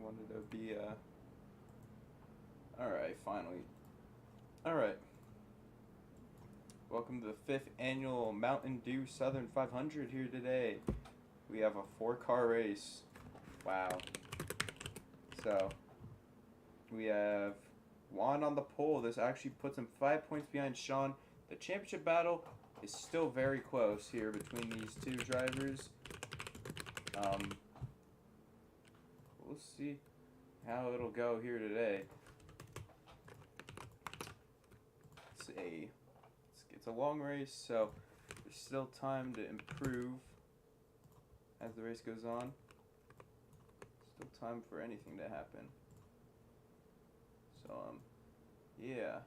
wanted to be, alright, finally. Alright. Welcome to the 5th annual Mountain Dew Southern 500 here today. We have a 4-car race. Wow. So, we have Juan on the pole. This actually puts him 5 points behind Sean. The championship battle is still very close here between these two drivers. We'll see how it'll go here today. It's a long race, so there's still time to improve as the race goes on. Still time for anything to happen. So, yeah.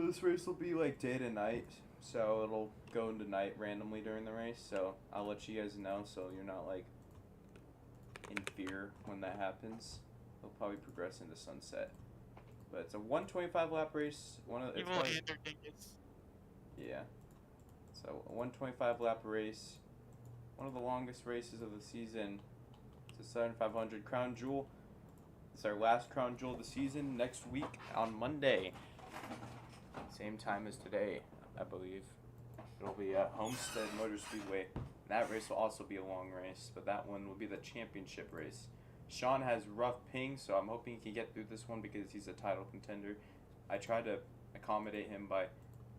This race will be like day to night, so it'll go into night randomly during the race, so I'll let you guys know so you're not like in fear when that happens. It'll probably progress into sunset. But it's a 125 lap race. Yeah. So a 125 lap race. One of the longest races of the season. It's a Southern 500 Crown Jewel. It's our last Crown Jewel of the season. Next week on Monday. Same time as today, I believe. It'll be at Homestead Motor Speedway. That race will also be a long race, but that one will be the championship race. Sean has rough ping, so I'm hoping he can get through this one because he's a title contender. I tried to accommodate him by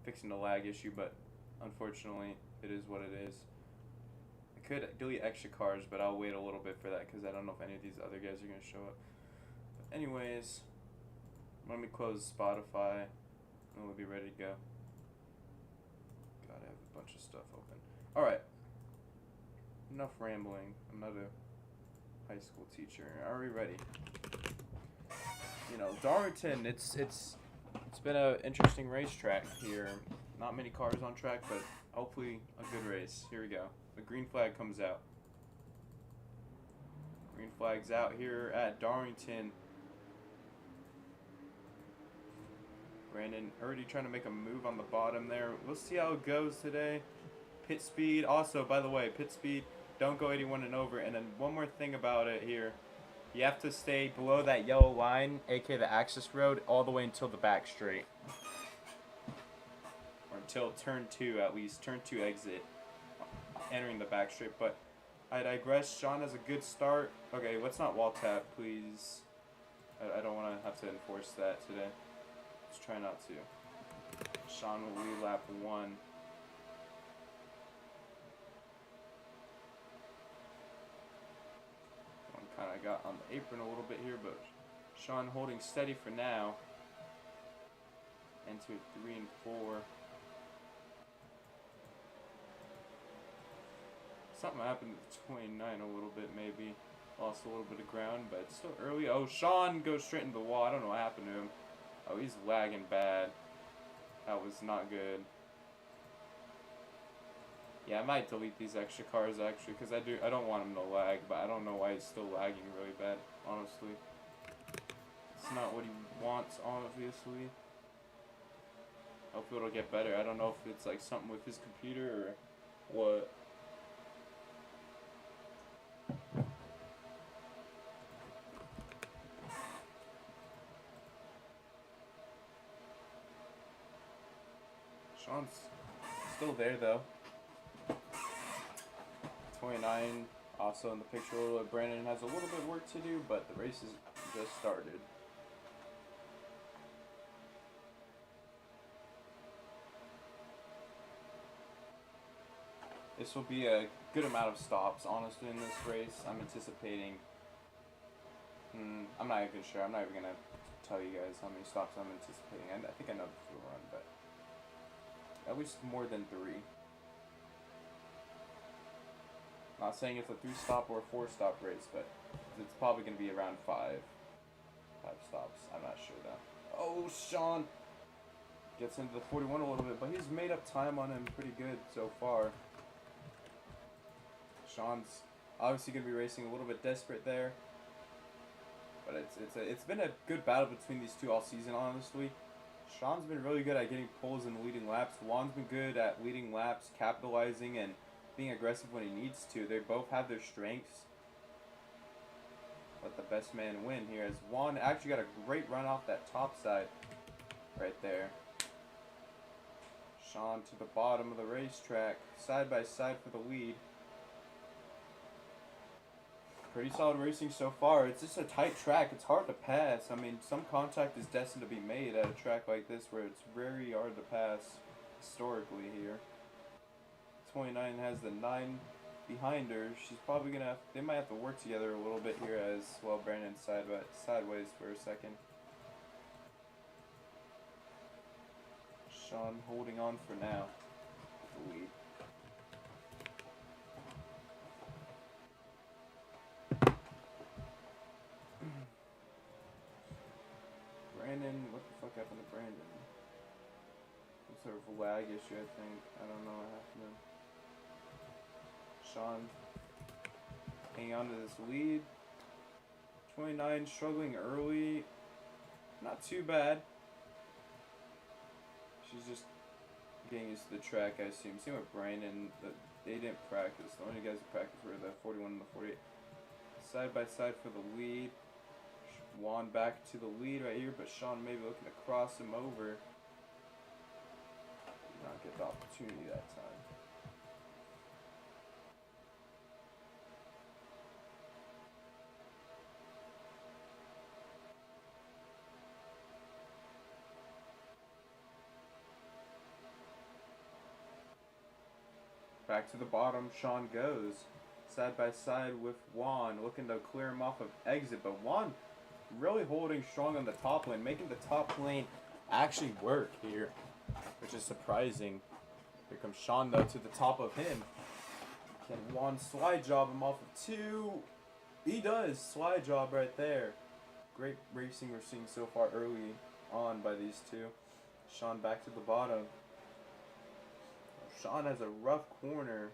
fixing the lag issue, but unfortunately, it is what it is. I could delete extra cars, but I'll wait a little bit for that because I don't know if any of these other guys are going to show up. But anyways, let me close Spotify, and we'll be ready to go. God, I have a bunch of stuff open. Alright. Enough rambling. I'm not a high school teacher. Are we ready? You know, Darlington, it's been an interesting racetrack here. Not many cars on track, but hopefully a good race. Here we go. The green flag comes out. Green flag's out here at Darlington. Brandon already trying to make a move on the bottom there. We'll see how it goes today. Pit speed. Also, by the way, pit speed. Don't go 81 and over. And then one more thing about it here. You have to stay below that yellow line, aka the access road, all the way until the back straight. Or until turn 2 at least. Turn 2 exit. Entering the back straight. But I digress. Sean has a good start. Okay, let's not wall tap, please. I don't want to have to enforce that today. Let's try not to. Sean will lead lap 1. Kind of got on the apron a little bit here, but Sean holding steady for now. Into 3 and 4. Something happened to 29 a little bit, maybe. Lost a little bit of ground, but it's still early. Oh, Sean goes straight into the wall. I don't know what happened to him. Oh, he's lagging bad. That was not good. Yeah, I might delete these extra cars actually, because I don't want him to lag, but I don't know why he's still lagging really bad, honestly. It's not what he wants, obviously. Hopefully it'll get better. I don't know if it's like something with his computer or what. Sean's still there though. 29 also in the picture a little bit. Brandon has a little bit of work to do, but the race has just started. This will be a good amount of stops, honestly, in this race. I'm anticipating... I'm not even sure. I'm not even going to tell you guys how many stops I'm anticipating. I think I know the fuel run, but... at least more than 3. Not saying it's a 3-stop or a 4-stop race, but it's probably going to be around 5 stops. I'm not sure though. Oh, Sean gets into the 41 a little bit, but he's made up time on him pretty good so far. Sean's obviously going to be racing a little bit desperate there, but it's been a good battle between these two all season, honestly. Sean's been really good at getting poles and leading laps. Juan's been good at leading laps, capitalizing, and being aggressive when he needs to. They both have their strengths. let the best man win here, as Juan actually got a great run off that top side right there. Sean to the bottom of the racetrack, side by side for the lead. Pretty solid racing so far. It's just a tight track. It's hard to pass. I mean, some contact is destined to be made at a track like this where it's very hard to pass historically here. 29 has the 9 behind her. She's probably going to have, they might have to work together a little bit here as well. Brandon sideways for a second. Sean holding on for now. The lead. Brandon, what the fuck happened to Brandon? Some sort of lag issue, I think. I don't know what happened to Sean. Hanging on to this lead. 29 struggling early. Not too bad. She's just getting used to the track, I assume. Same with Brandon. They didn't practice. The only guys who practiced were the 41 and the 48. Side by side for the lead. Juan back to the lead right here, but Sean maybe looking to cross him over. Did not get the opportunity that time. Back to the bottom, Sean goes. Side by side with Juan, looking to clear him off of exit, but Juan really holding strong on the top lane, making the top lane actually work here, which is surprising. Here comes Sean though to the top of him. Can Juan slide job him off of 2? He does. Slide job right there. Great racing we're seeing so far early on by these two. Sean back to the bottom. Sean has a rough corner.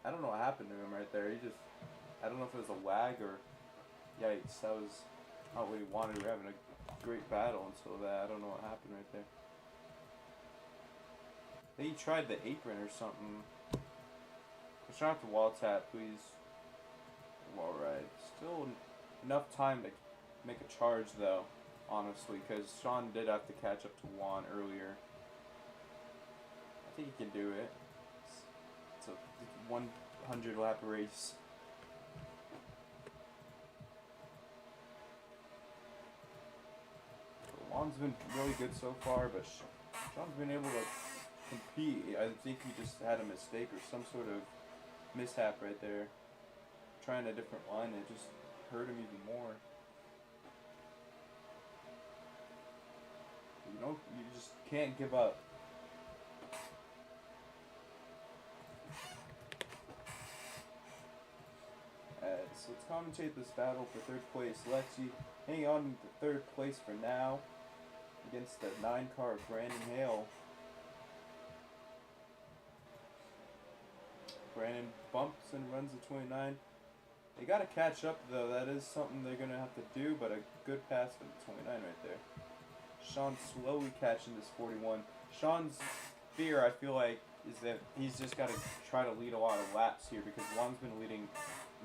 I don't know what happened to him right there. He just, I don't know if it was a lag or, yikes, that was not what he wanted. We were having a great battle until that. I don't know what happened right there. I think he tried the apron or something. Let's try not to wall tap, please. Alright. Still enough time to make a charge though, honestly, because Sean did have to catch up to Juan earlier. I think he can do it. It's a 100 lap race. Juan's been really good so far, but Sean's been able to compete. I think he just had a mistake or some sort of mishap right there. Trying a different line, it just hurt him even more. You just can't give up. So let's commentate this battle for 3rd place. Lexi hanging on to 3rd place for now against the 9 car of Brandon Hale. Brandon bumps and runs the 29. They got to catch up though. That is something they're going to have to do, but a good pass for the 29 right there. Sean slowly catching this 41. Sean's fear, I feel like, is that he's just got to try to lead a lot of laps here because Juan's been leading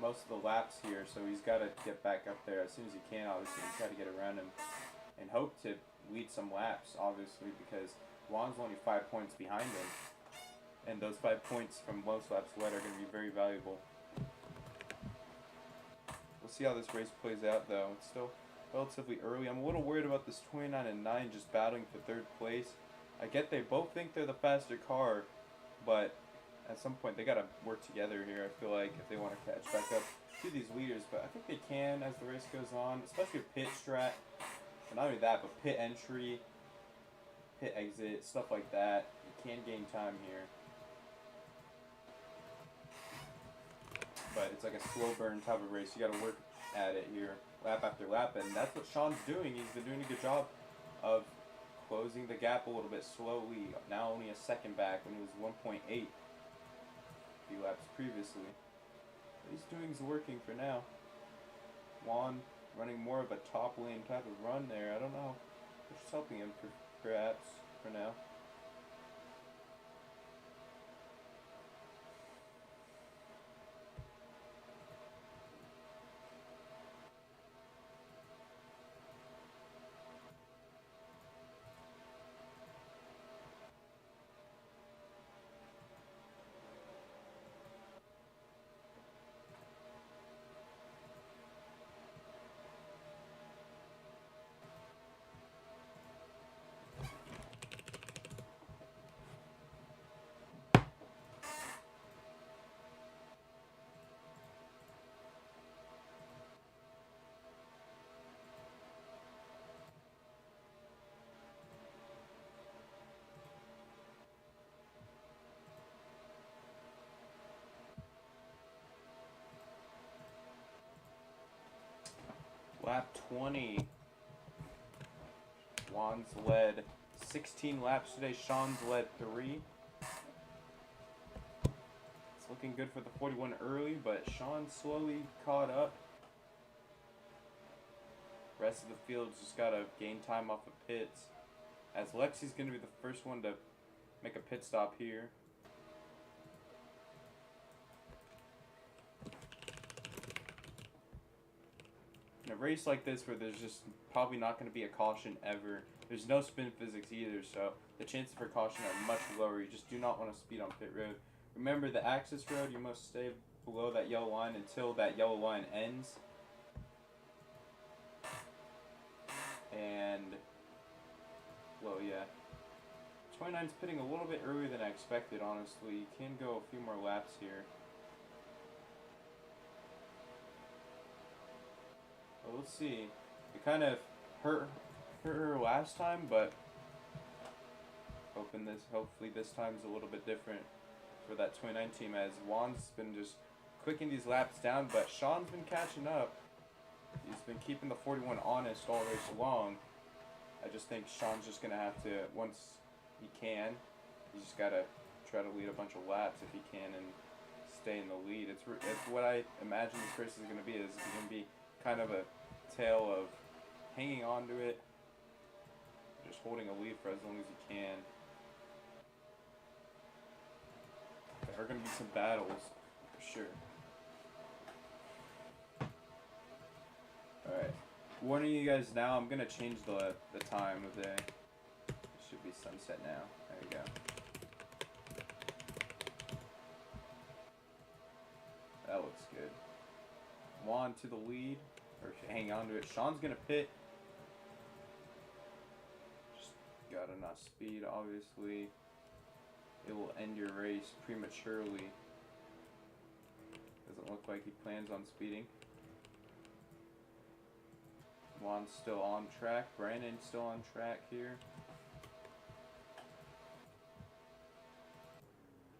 most of the laps here, so he's got to get back up there as soon as he can. Obviously, he's got to get around him and hope to lead some laps, obviously, because Juan's only 5 points behind him, and those 5 points from most laps led are going to be very valuable. We'll see how this race plays out, though. It's still relatively early. I'm a little worried about this 29 and 9 just battling for 3rd place. I get they both think they're the faster car, but at some point they gotta work together here, I feel like, if they want to catch back up to these leaders. But I think they can as the race goes on, especially with pit strat. And not only that, but pit entry, pit exit, stuff like that. You can gain time here. But it's like a slow burn type of race. You gotta work at it here, lap after lap. And that's what Sean's doing. He's been doing a good job of closing the gap a little bit slowly. Now only a second back when he was 1.8. Few laps previously. What he's doing is working for now. Juan running more of a top lane type of run there. I don't know. It's just helping him perhaps for now. lap 20. Juan's led 16 laps today. Sean's led 3. It's looking good for the 41 early, but Sean slowly caught up. Rest of the field's just got to gain time off of pits, as Lexi's going to be the first one to make a pit stop here. In a race like this where there's just probably not going to be a caution ever, there's no spin physics either, so the chances for caution are much lower. You just do not want to speed on pit road. Remember, the access road, you must stay below that yellow line until that yellow line ends. And, well, yeah. 29's pitting a little bit earlier than I expected, honestly. You can go a few more laps here. But we'll see. It kind of hurt her last time, but hopefully this time's a little bit different for that 29 team, as Juan's been just clicking these laps down, but Sean's been catching up. He's been keeping the 41 honest all race long. I just think Sean's just going to have to, once he can, he's just got to try to lead a bunch of laps if he can and stay in the lead. It's what I imagine this race is going to be. It's going to be kind of a tale of hanging on to it, just holding a lead for as long as you can. There are going to be some battles, for sure. Alright, warning you guys now, I'm going to change the time of day. It should be sunset now. There we go. That looks good. Juan to the lead, or hang on to it. Sean's going to pit. Just got enough speed, obviously. It will end your race prematurely. Doesn't look like he plans on speeding. Juan's still on track. Brandon's still on track here.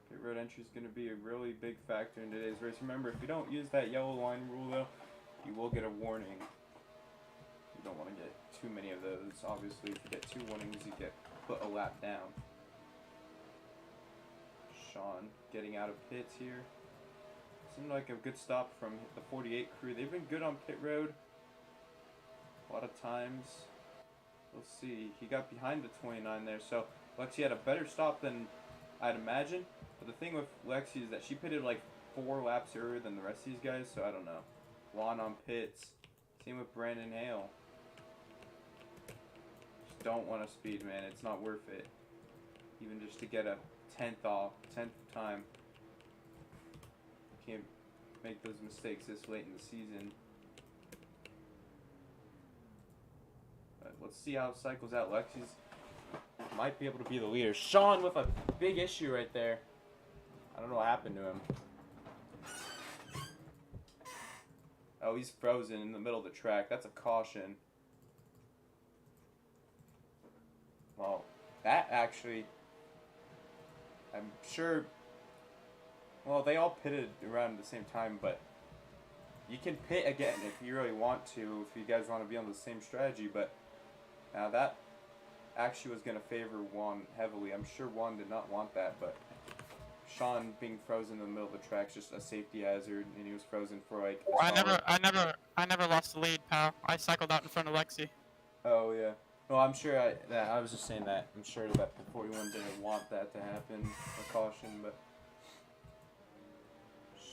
Pit road entry is going to be a really big factor in today's race. Remember, if you don't use that yellow line rule, though, you will get a warning. You don't want to get too many of those. Obviously, if you get 2 warnings, you get put a lap down. Sean getting out of pits here. Seemed like a good stop from the 48 crew. They've been good on pit road a lot of times. We'll see. He got behind the 29 there, so Lexi had a better stop than I'd imagine. But the thing with Lexi is that she pitted like 4 laps earlier than the rest of these guys, so I don't know. Juan on pits. Same with Brandon Hale. Just don't want to speed, man. It's not worth it. Even just to get a 10th time. Can't make those mistakes this late in the season. But let's see how it cycles out. Lexi's might be able to be the leader. Sean with a big issue right there. I don't know what happened to him. Oh, he's frozen in the middle of the track. That's a caution. Well, that actually, I'm sure, well, they all pitted around the same time, but you can pit again if you really want to, if you guys want to be on the same strategy, but now that actually was going to favor Juan heavily. I'm sure Juan did not want that, but Sean being frozen in the middle of the track is just a safety hazard, and he was frozen for like I never lost the lead, pal. I cycled out in front of Lexi. Oh, yeah. Well, I'm sure I was just saying that. I'm sure that the 41 didn't want that to happen, a caution, but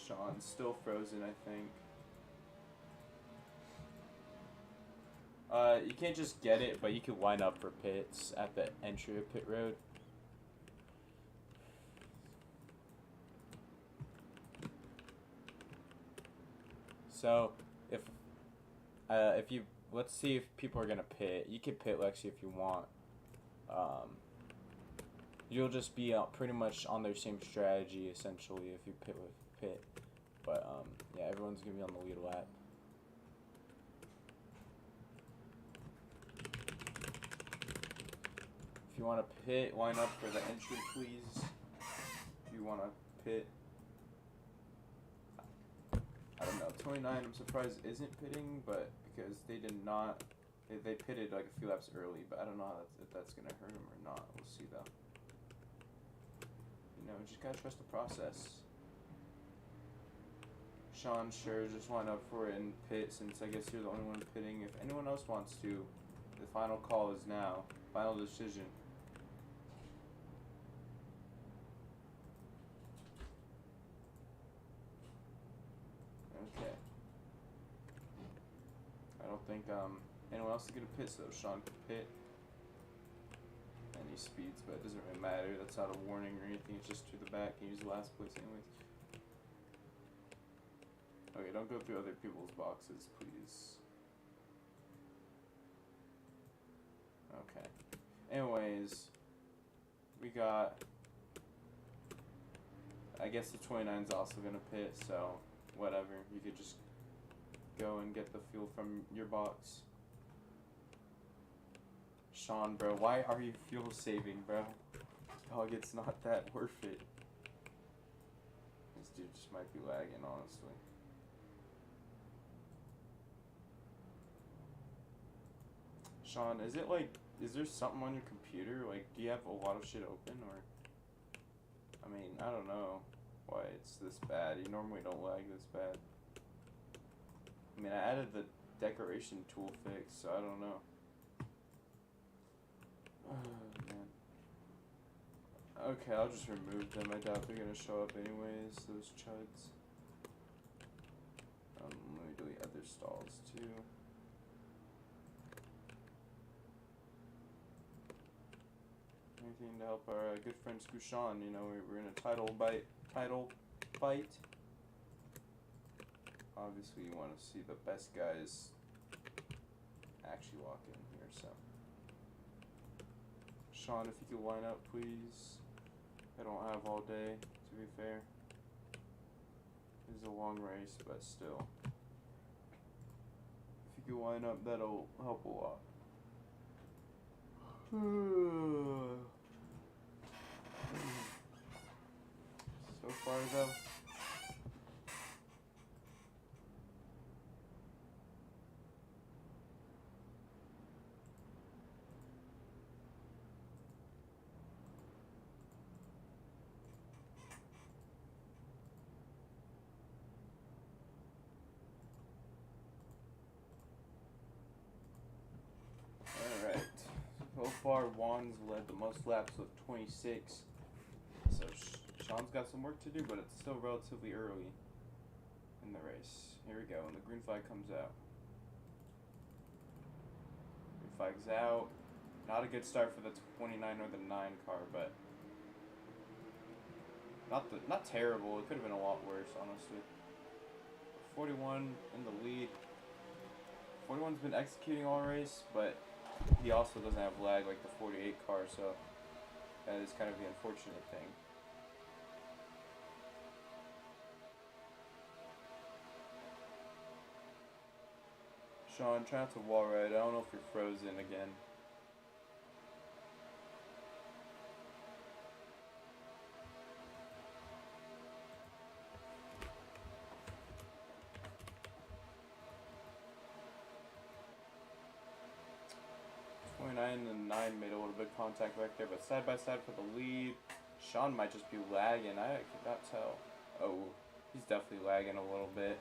Sean's still frozen, I think. You can't just get it, but you can line up for pits at the entry of pit road. So, if you, let's see if people are gonna pit. You can pit Lexi if you want. You'll just be pretty much on their same strategy essentially if you pit with pit. But yeah, everyone's gonna be on the lead lap. If you want to pit, line up for the entry, please. If you want to pit, I don't know, 29, I'm surprised isn't pitting, but because they did not, they pitted like a few laps early, but I don't know if that's gonna hurt him or not. We'll see though. You know, just gotta trust the process. Sean sure just went up for it in pit since I guess you're the only one pitting. If anyone else wants to, the final call is now. Final decision. Okay. I don't think anyone else is gonna pit, so Sean can pit. And he speeds, but it doesn't really matter. That's not a warning or anything. It's just to the back. He used last place anyways. Okay, don't go through other people's boxes, please. Okay. Anyways, we got. I guess the 29's also gonna pit, so whatever. You could just go and get the fuel from your box. Sean, bro, why are you fuel saving, bro? Dog, it's not that worth it. This dude just might be lagging, honestly. Sean, is it like, is there something on your computer? Like, do you have a lot of shit open, or? I mean, I don't know why it's this bad. You normally don't lag this bad. I mean, I added the decoration tool fix, so I don't know. Oh, man. Okay, I'll just remove them. I doubt they're gonna show up anyways, those chuds. Let me delete other stalls too. Anything to help our good friend Scoushan. You know, we're in a title fight. Obviously, you want to see the best guys actually walk in here, so. Sean, if you could line up, please. I don't have all day, to be fair. This is a long race, but still. If you could line up, that'll help a lot. So far, though. Alright. So far, Juan's led the most laps with 26. So Sean's got some work to do, but it's still relatively early in the race. Here we go, and the green flag comes out. Green flag's out. Not a good start for the 29 or the 9 car, but not terrible. It could have been a lot worse, honestly. 41 in the lead. 41's been executing all race, but he also doesn't have lag like the 48 car, so that is kind of the unfortunate thing. Sean, try not to wall ride. I don't know if you're frozen again. And 9 made a little bit of contact back there, but side by side for the lead. Sean might just be lagging. I could not tell. Oh, he's definitely lagging a little bit.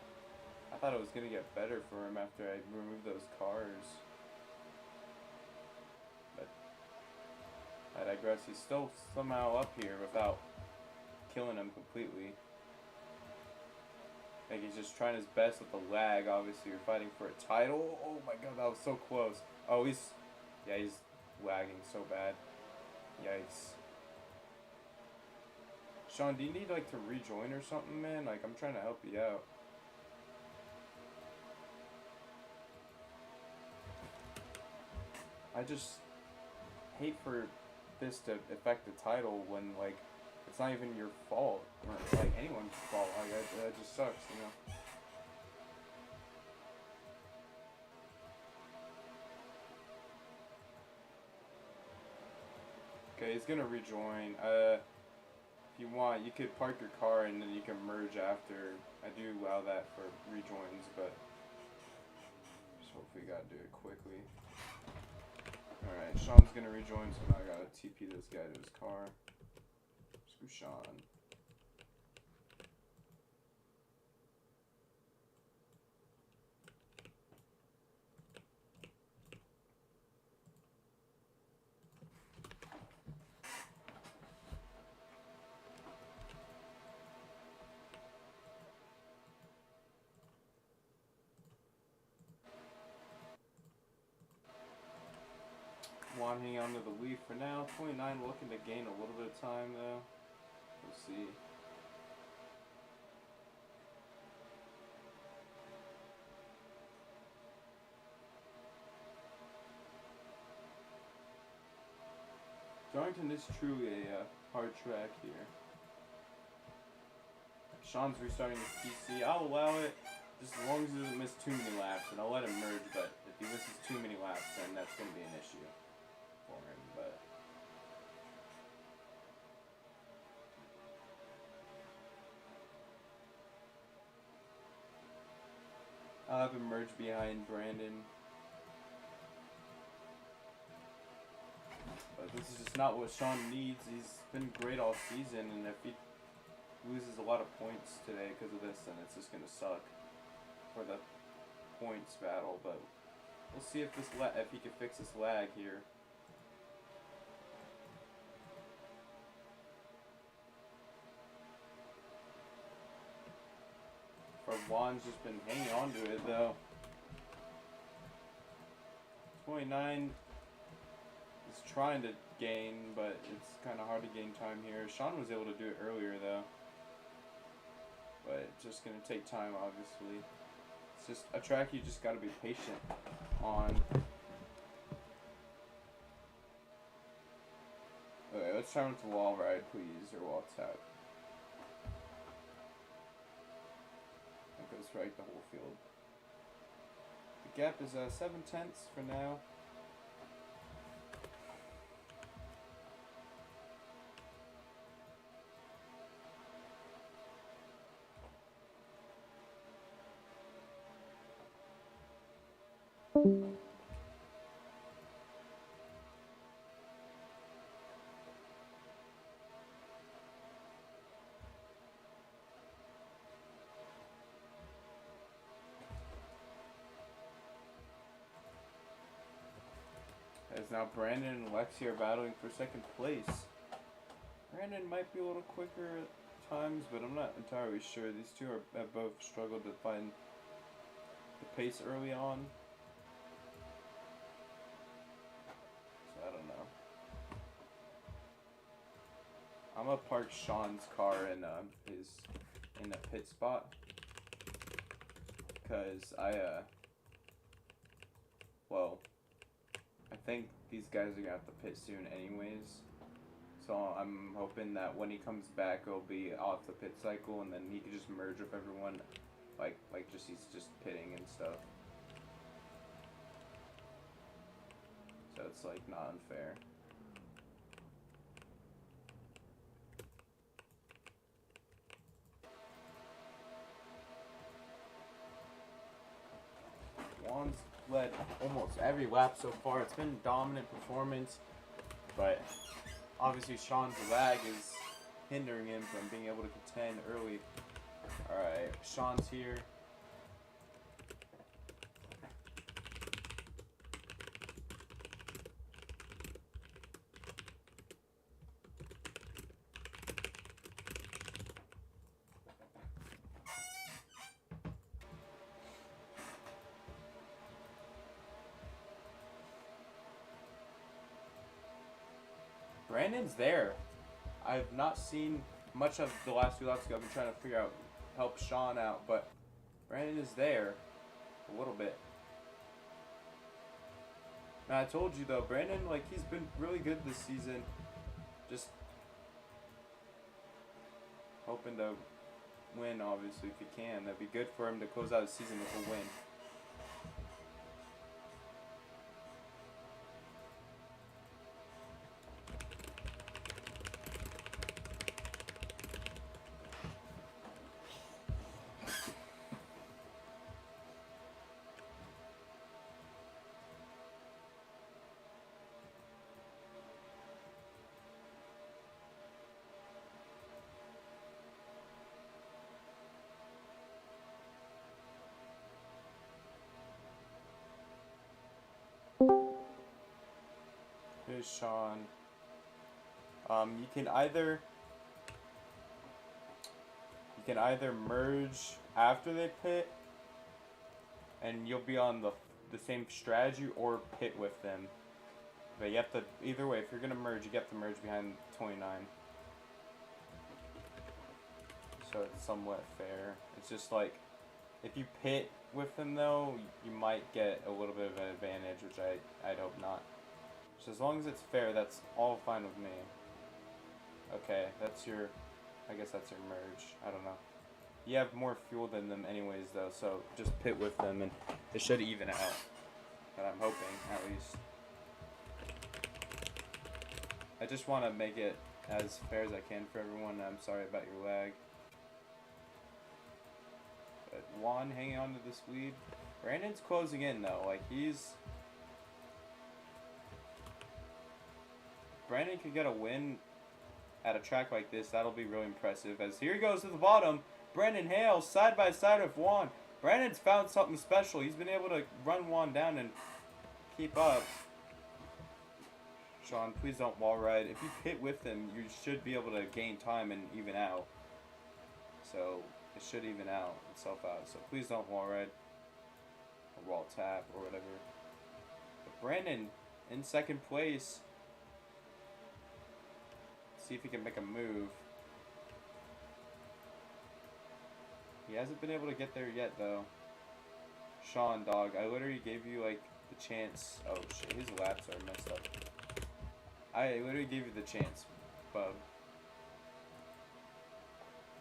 I thought it was going to get better for him after I removed those cars. But I digress. He's still somehow up here without killing him completely. I think he's just trying his best with the lag. Obviously, you're fighting for a title. Oh my god, that was so close. Oh, he's lagging so bad. Yikes. Sean, do you need like to rejoin or something, man? Like, I'm trying to help you out. I just hate for this to affect the title when, like, it's not even your fault or like anyone's fault. Like, that just sucks, you know. Okay, he's gonna rejoin. If you want, you could park your car and then you can merge after. I do allow that for rejoins, but just hopefully gotta do it quickly. Alright, Sean's gonna rejoin, so now I gotta TP this guy to his car. Screw Sean. Juan hanging on to the lead for now. 29 looking to gain a little bit of time though. We'll see. Darlington is truly a hard track here. Sean's restarting his PC. I'll allow it just as long as he doesn't miss too many laps, and I'll let him merge, but if he misses too many laps, then that's going to be an issue for him. But I'll have him merge behind Brandon. But this is just not what Sean needs. He's been great all season, and if he loses a lot of points today because of this, then it's just going to suck for the points battle. But we'll see if if he can fix this lag here. For Juan's just been hanging on to it though. 29 is trying to gain, but it's kind of hard to gain time here. Sean was able to do it earlier though, but it's just gonna take time, obviously. It's just a track you just gotta be patient on. Okay, let's try with the wall ride, please, or wall tap. That goes right the whole field. The gap is 7/10 for now. As now Brandon and Lexi are battling for second place. Brandon might be a little quicker at times, but I'm not entirely sure. These two have both struggled to find the pace early on. So I don't know. I'm gonna park Sean's car in in a pit spot, cause well, I think these guys are gonna have to pit soon anyways. So I'm hoping that when he comes back, it'll be off the pit cycle, and then he can just merge with everyone, like he's just pitting and stuff. So it's like not unfair. Juan's led almost every lap so far. It's been dominant performance, but obviously Sean's lag is hindering him from being able to contend early. Alright, Sean's here. Brandon's there. I've not seen much of the last 2 laps ago. I've been trying to figure out, help Sean out, but Brandon is there a little bit. Now I told you though, Brandon, like, he's been really good this season. Just hoping to win, obviously, if he can. That'd be good for him to close out the season with a win. race Sean. You can either merge after they pit, and you'll be on the same strategy, or pit with them. But you have to, either way, if you're gonna merge, you have to merge behind 29. So it's somewhat fair. It's just like, if you pit with them though, you might get a little bit of an advantage, which I'd hope not. So as long as it's fair, that's all fine with me. Okay, that's your, I guess that's your merge. I don't know. You have more fuel than them anyways though, so just pit with them and it should even out. But I'm hoping, at least. I just want to make it as fair as I can for everyone. I'm sorry about your lag. But Juan hanging on to this lead. Brandon's closing in though. Like Brandon could get a win at a track like this. That'll be really impressive. As here he goes to the bottom. Brandon Hale side by side with Juan. Brandon's found something special. He's been able to run Juan down and keep up. Sean, please don't wall ride. If you pit with him, you should be able to gain time and even out. So it should even out itself out. So please don't wall ride or wall tap or whatever. But Brandon in second place. See if he can make a move. He hasn't been able to get there yet though. Sean, dog, I literally gave you like the chance. Oh shit, his laps are messed up. I literally gave you the chance, bub.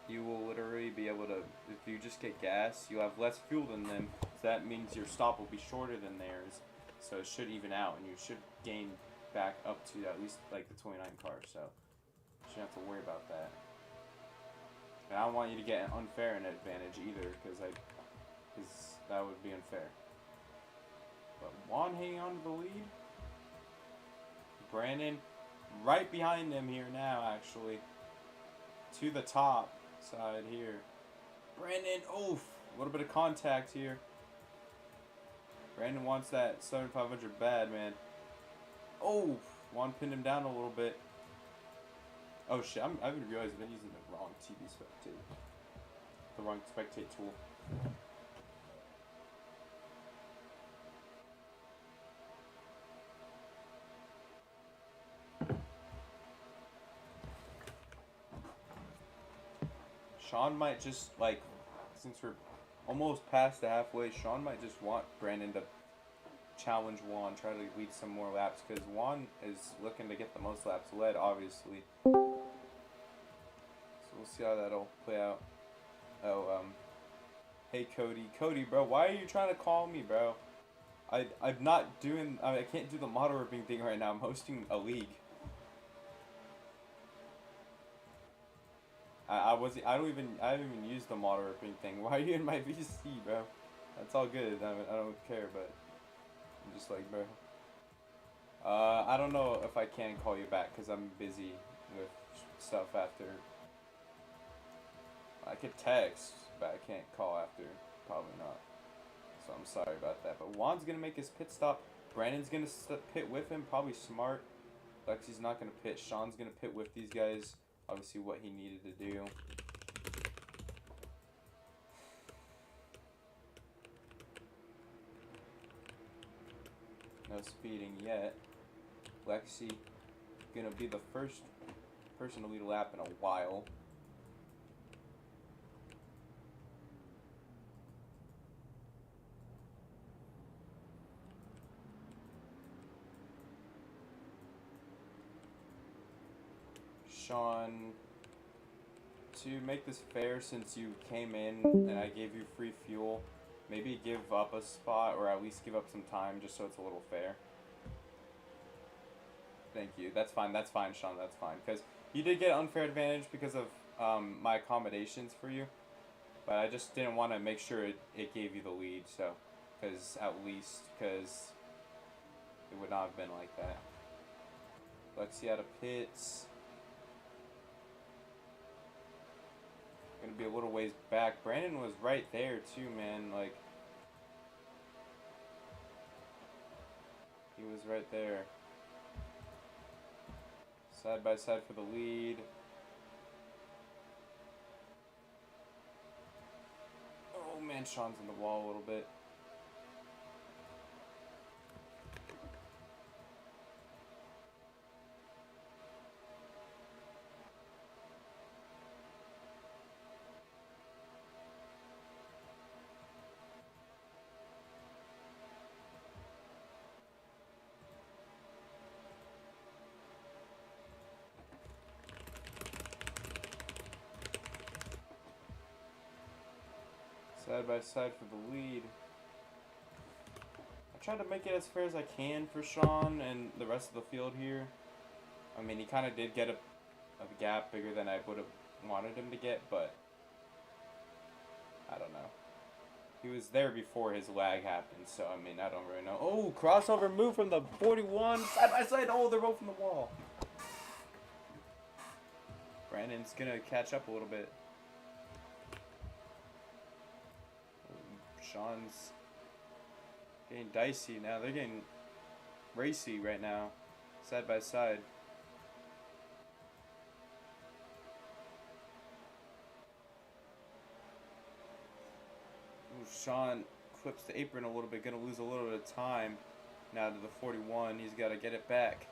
You will literally be able to, if you just get gas, you have less fuel than them, so that means your stop will be shorter than theirs, so it should even out, and you should gain back up to at least like the 29 car, so you shouldn't have to worry about that. And I don't want you to get an unfair advantage either, because that would be unfair. But Juan hanging on to the lead. Brandon right behind them here now, actually. To the top side here. Brandon, oof, a little bit of contact here. Brandon wants that 7500 bad, man. Oh, Juan pinned him down a little bit. Oh shit, I haven't realized I've been using the wrong TV spectate. The wrong spectate tool. Sean might just, like, since we're almost past the halfway, Sean might just want Brandon to challenge Juan, try to lead some more laps, because Juan is looking to get the most laps led, obviously. So we'll see how that'll play out. Oh, hey Cody. Cody, bro, why are you trying to call me, bro? I'm not doing, I can't do the model ripping thing right now. I'm hosting a league. I haven't even used the model ripping thing. Why are you in my VC, bro? That's all good. I don't care, but I'm just like, bro. I don't know if I can call you back because I'm busy with stuff after. I could text, but I can't call after. Probably not. So I'm sorry about that. But Juan's gonna make his pit stop. Brandon's gonna pit with him. Probably smart. Lexi's not gonna pit. Sean's gonna pit with these guys. Obviously what he needed to do. No speeding yet. Lexi gonna be the first person to lead a lap in a while. Sean, to make this fair, since you came in and I gave you free fuel, maybe give up a spot or at least give up some time just so it's a little fair. Thank you. That's fine, Sean, that's fine. Because you did get unfair advantage because of my accommodations for you. But I just didn't want to make sure it gave you the lead, so. Because it would not have been like that. Lexi out of pits. Gonna be a little ways back. Brandon was right there too, man. Like, he was right there. Side by side for the lead. Oh man, Sean's in the wall a little bit. Side by side for the lead. I tried to make it as fair as I can for Sean and the rest of the field here. I mean, he kind of did get a gap bigger than I would have wanted him to get, but I don't know. He was there before his lag happened, so I mean, I don't really know. Oh, crossover move from the 41. Side by side. Oh, they're both from the wall. Brandon's going to catch up a little bit. Sean's getting dicey now. They're getting racy right now, side by side. Ooh, Sean clips the apron a little bit, gonna lose a little bit of time now to the 41. He's got to get it back.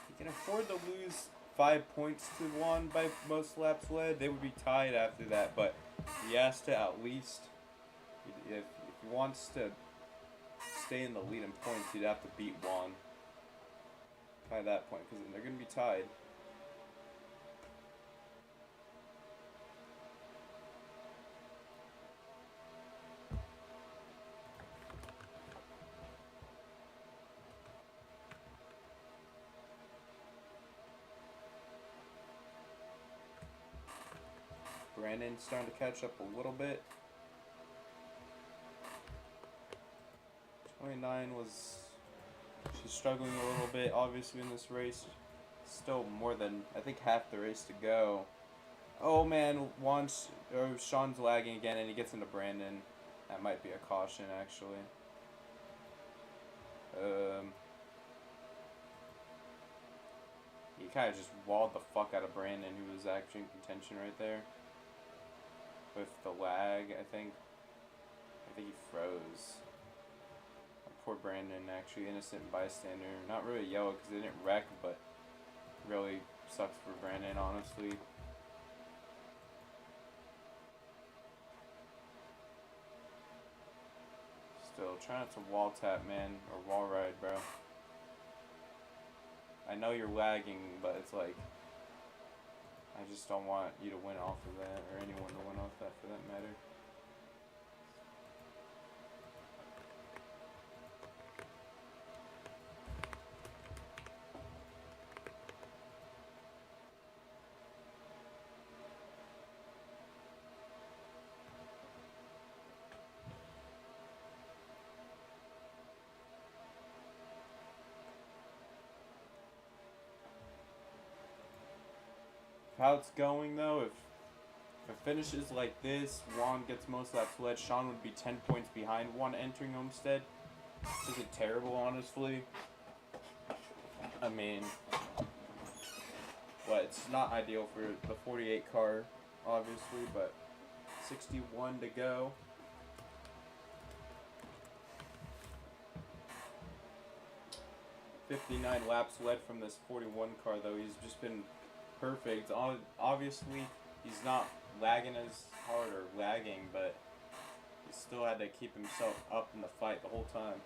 He can afford to lose 5 points to 1 by most laps led. They would be tied after that, but he has to at least, if he wants to stay in the lead in points, he'd have to beat Juan by that point, because then they're going to be tied. Brandon's starting to catch up a little bit. 29 was, she's struggling a little bit, obviously, in this race. Still more than, I think, half the race to go. Oh man, Sean's lagging again, and he gets into Brandon. That might be a caution, actually. He kind of just walled the fuck out of Brandon, who was actually in contention right there. With the lag, I think he froze. Poor Brandon, actually, innocent bystander. Not really yellow because they didn't wreck, but really sucks for Brandon, honestly. Still, try not to wall tap, man, or wall ride, bro. I know you're lagging, but it's like, I just don't want you to win off of that, or anyone to win off that for that matter. How it's going though, if it finishes like this, Juan gets most laps led, Sean would be 10 points behind Juan entering Homestead. This isn't terrible, honestly. I mean, but it's not ideal for the 48 car, obviously, but 61 to go. .59 laps led from this 41 car, though. He's just been perfect. Obviously, he's not lagging as hard or lagging, but he still had to keep himself up in the fight the whole time.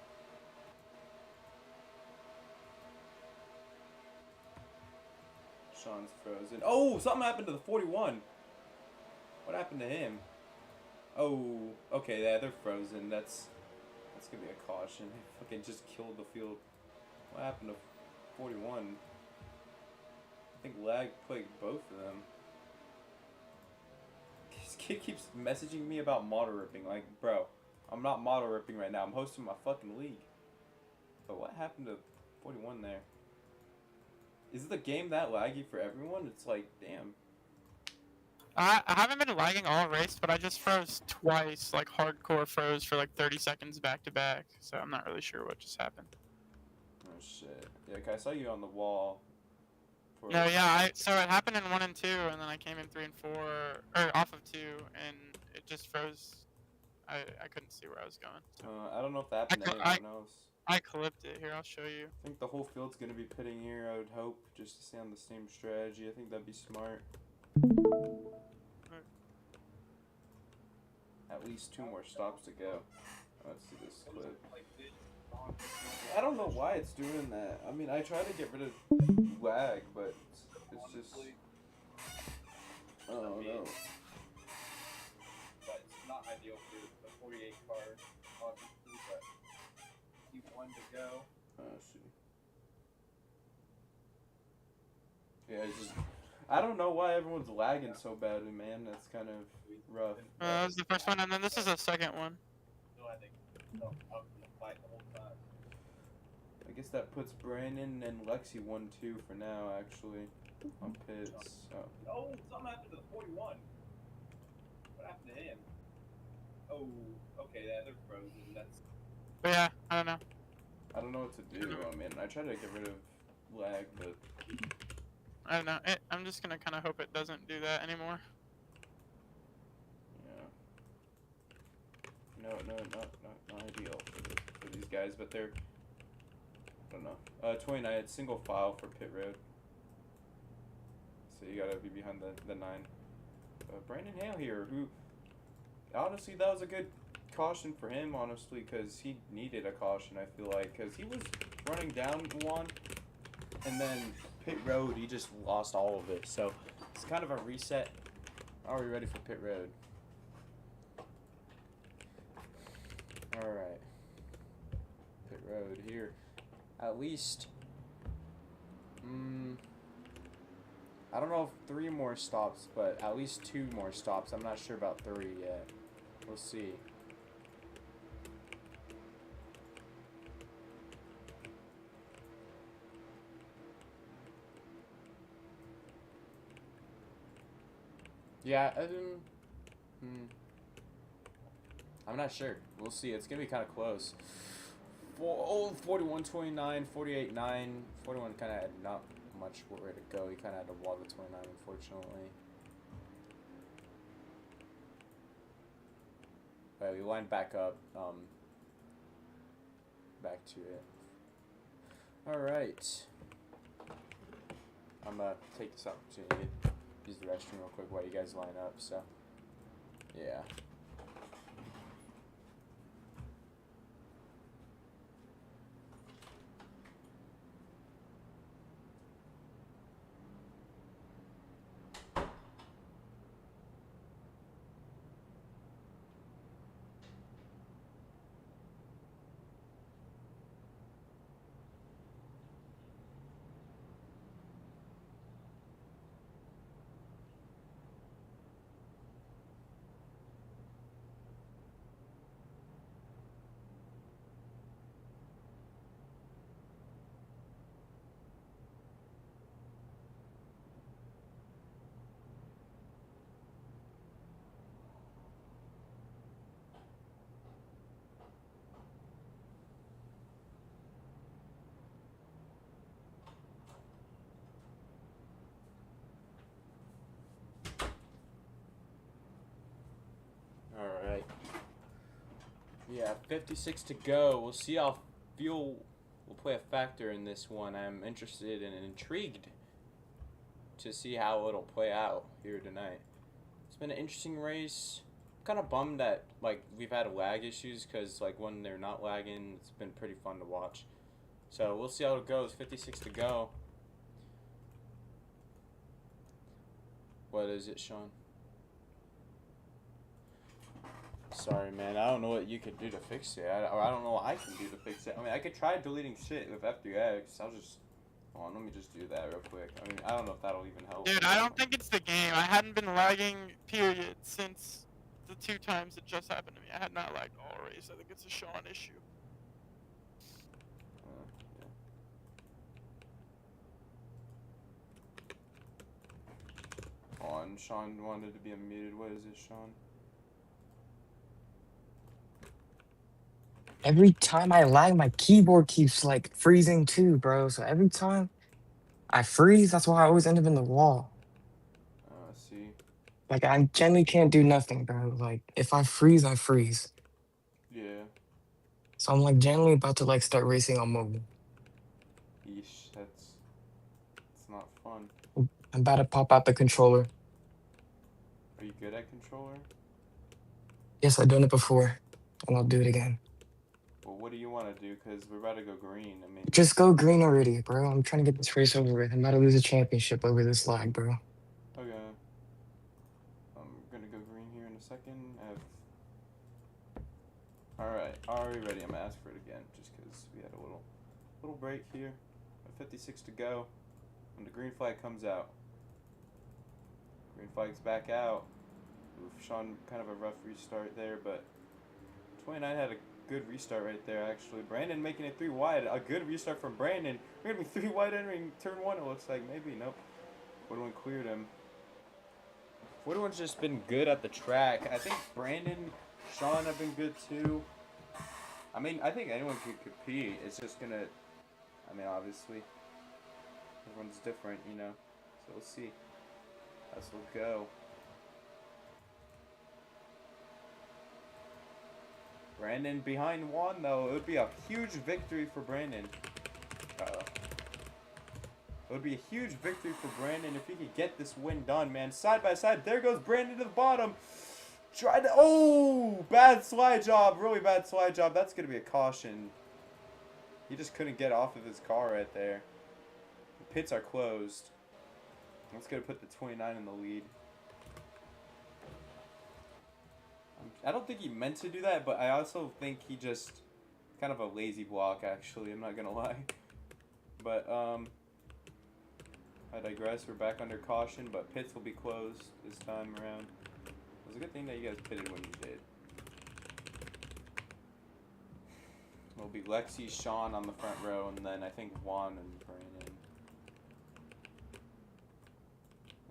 Sean's frozen. Oh, something happened to the 41. What happened to him? Oh, okay, yeah, they're frozen. That's gonna be a caution. They fucking just killed the field. What happened to 41? I think lag plagued both of them. This kid keeps messaging me about model ripping. Like, bro, I'm not model ripping right now. I'm hosting my fucking league. But what happened to 41 there? Is the game that laggy for everyone? It's like, damn. I haven't been lagging all race, but I just froze twice, like hardcore froze for like 30 seconds back to back. So I'm not really sure what just happened. shit. Yeah, 'cause I saw you on the wall. For No, yeah, so it happened in 1 and 2, and then I came in 3 and 4, or off of 2, and it just froze. I couldn't see where I was going. So. I don't know if that happened to I anyone else. I clipped it. Here, I'll show you. I think the whole field's gonna be pitting here, I would hope, just to stay on the same strategy. I think that'd be smart. At least 2 more stops to go. Let's see this clip. I don't know why it's doing that. I mean, I try to get rid of lag, but it's just... I don't know. But it's not ideal for the 48 card, obviously, but keep 1 to go. Let's see. Yeah, it's just... I don't know why everyone's lagging so badly, man. That's kind of rough. That was the first one, and then this is the second one. So I think I'm gonna fight the whole time. I guess that puts Brandon and Lexi 1-2 for now, actually, on pits. So. Oh, something happened to the 41. What happened to him? Oh, okay, yeah, they're frozen. That's. But yeah, I don't know. I don't know what to do. I mean, I try to get rid of lag, but I don't know. I'm just gonna kind of hope it doesn't do that anymore. yeah. No, not ideal for these guys, but they're. I don't know. 29. It's single file for pit road, so you gotta be behind the 9. Brandon Hale here, who honestly that was a good caution for him, honestly, because he needed a caution. I feel like because he was running down 1, and then pit road he just lost all of it. So it's kind of a reset. Are we ready for pit road? All right, pit road here. At least, I don't know if 3 more stops, but at least 2 more stops. I'm not sure about 3 yet. We'll see. Yeah, I'm not sure. We'll see. It's gonna be kind of close. 41-29, 48-9. 41 kind of had not much where to go. He kind of had to wall the 29, unfortunately. But we lined back up. Back to it. All right. I'm gonna take this opportunity to use the restroom real quick while you guys line up. So, yeah. Alright. Yeah, 56 to go. We'll see how fuel will play a factor in this one. I'm interested and intrigued to see how it'll play out here tonight. It's been an interesting race. I'm kind of bummed that like we've had lag issues because like when they're not lagging, it's been pretty fun to watch. So we'll see how it goes. 56 to go. What is it, Sean? Sorry, man. I don't know what you could do to fix it. I don't know what I can do to fix it. I mean, I could try deleting shit with F3X. I'll just... Hold on, let me just do that real quick. I mean, I don't know if that'll even help. Dude, I don't think it's the game. I hadn't been lagging, period, since the 2 times it just happened to me. I had not lagged all race. I think it's a Sean issue. Yeah. Hold on, Sean wanted to be unmuted. What is it, Sean? Every time I lag, my keyboard keeps like freezing too, bro. So every time I freeze, that's why I always end up in the wall. See. Like I generally can't do nothing, bro. Like if I freeze, I freeze. Yeah. So I'm like generally about to like start racing on mobile. Yeesh, that's not fun. I'm about to pop out the controller. Are you good at controller? Yes, I've done it before, and I'll do it again. Well, what do you want to do? Because we're about to go green. I mean, Just go green already, bro. I'm trying to get this race over with. I'm about to lose a championship over this lag, bro. okay. I'm gonna go green here in a second. Alright, already ready. I'm gonna ask for it again, just because we had a little break here. 56 to go. When the green flag comes out. Green flag's back out. Oof, Sean, kind of a rough restart there, but 29 had a good restart right there, actually. Brandon making it 3 wide. A good restart from Brandon. We're going to be 3 wide entering turn 1, it looks like. Maybe, nope. 41 cleared him. 41's just been good at the track. I think Brandon, Sean have been good too. I mean, I think anyone can compete. It's just going to, I mean, obviously, everyone's different, you know. So we'll see. This will go. Brandon behind one, though. It would be a huge victory for Brandon. Uh-oh. It would be a huge victory for Brandon if he could get this win done, man. Side by side. There goes Brandon to the bottom. Tried to... Oh! Bad slide job. Really bad slide job. That's going to be a caution. He just couldn't get off of his car right there. The pits are closed. That's going to put the 29 in the lead. I don't think he meant to do that, but I also think he just kind of a lazy block, actually. I'm not gonna lie. But I digress. We're back under caution, but pits will be closed this time around. It was a good thing that you guys pitted when you did. It'll be Lexi, Sean on the front row, and then I think Juan and Brandon.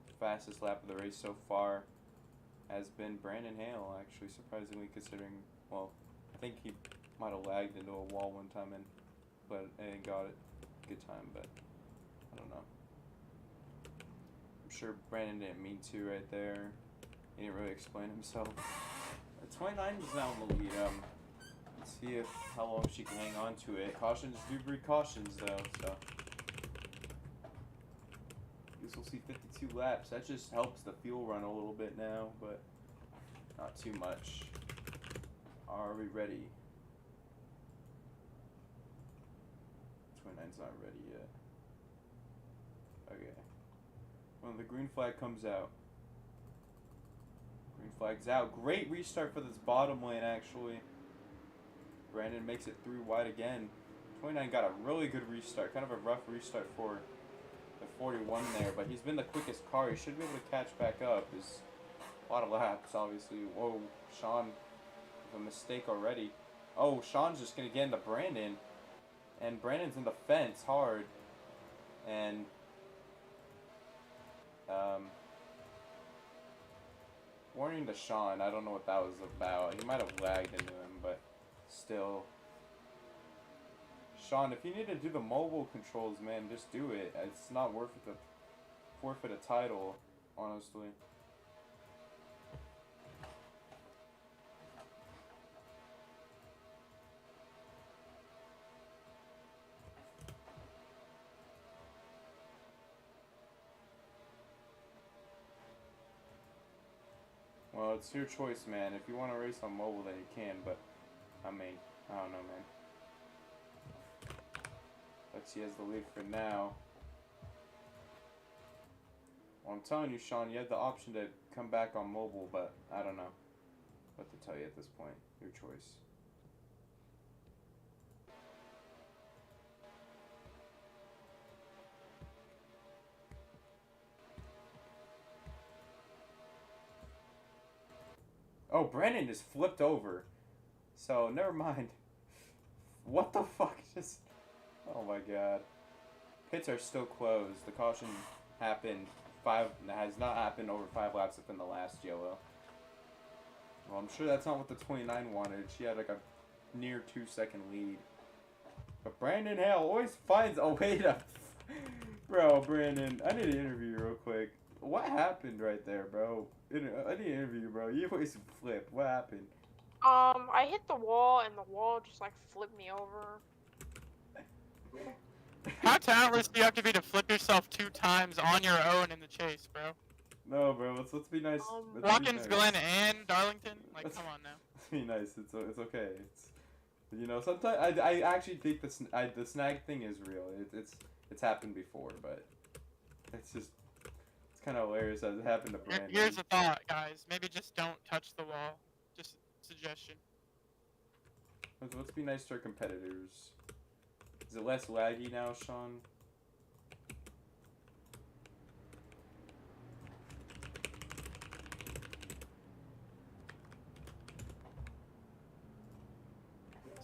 The fastest lap of the race so far has been Brandon Hale, actually, surprisingly, considering, well, I think he might have lagged into a wall one time and got it good time, but I don't know. I'm sure Brandon didn't mean to right there. He didn't really explain himself. 29 is now in the lead. Let's see how long she can hang on to it. Cautions do breed cautions, though, so. Guess we'll see 52 laps. That just helps the fuel run a little bit now, but not too much. Are we ready? 29's not ready yet. Okay. When the green flag comes out. Green flag's out. Great restart for this bottom lane, actually. Brandon makes it 3 wide again. 29 got a really good restart. Kind of a rough restart for the 41 there, but he's been the quickest car. He should be able to catch back up. There's a lot of laps, obviously. Whoa, Sean with a mistake already. Oh, Sean's just going to get into Brandon. And Brandon's in the fence hard. And warning to Sean. I don't know what that was about. He might have lagged into him, but still. Sean, if you need to do the mobile controls, man, just do it. It's not worth it to forfeit a title, honestly. Well, it's your choice, man. If you want to race on mobile, then you can, but, I mean, I don't know, man. Lexi has the lead for now. Well, I'm telling you, Sean, you had the option to come back on mobile, but I don't know what to tell you at this point. Your choice. Oh, Brandon just flipped over. So, never mind. What the fuck just... Oh my god. Pits are still closed. The caution happened has not happened over 5 laps within the last yellow. Well, I'm sure that's not what the 29 wanted. She had like a near 2-second lead. But Brandon Hale always finds a way to. Bro, Brandon, I need to interview you real quick. What happened right there, bro? I need to interview you, bro. You always flip. What happened? I hit the wall and the wall just like flipped me over. How talentless do you have to be to flip yourself 2 times on your own in the chase, bro? No, bro. Let's be nice. Let's be Watkins, nice. Glen, and Darlington? Like, Let's- come on now. Let's be nice. It's okay. It's sometimes I actually think the snag thing is real. It's happened before, but it's kind of hilarious as it happened to Brandon. Here's a thought, guys. Maybe just don't touch the wall. Just suggestion. Let's be nice to our competitors. Is it less laggy now, Sean?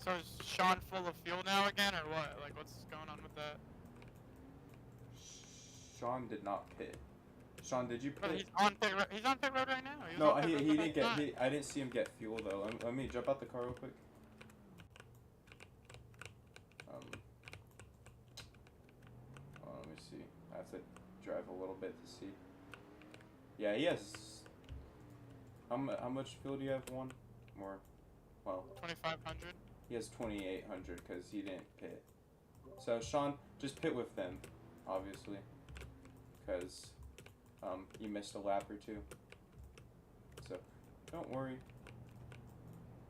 So is Sean full of fuel now again, or what? Like, what's going on with that? Sean did not pit. Sean, did you But pit? he's on pit road right now. He was No, on pit road he the didn't whole get. time. I didn't see him get fuel though. Let me jump out the car real quick. Let me see. I have to drive a little bit to see. Yeah, he has. How much fuel do you have? One more. Well, 2,500. he has 2,800 because he didn't pit. So Sean, just pit with them, obviously, because you missed a lap or two. So don't worry.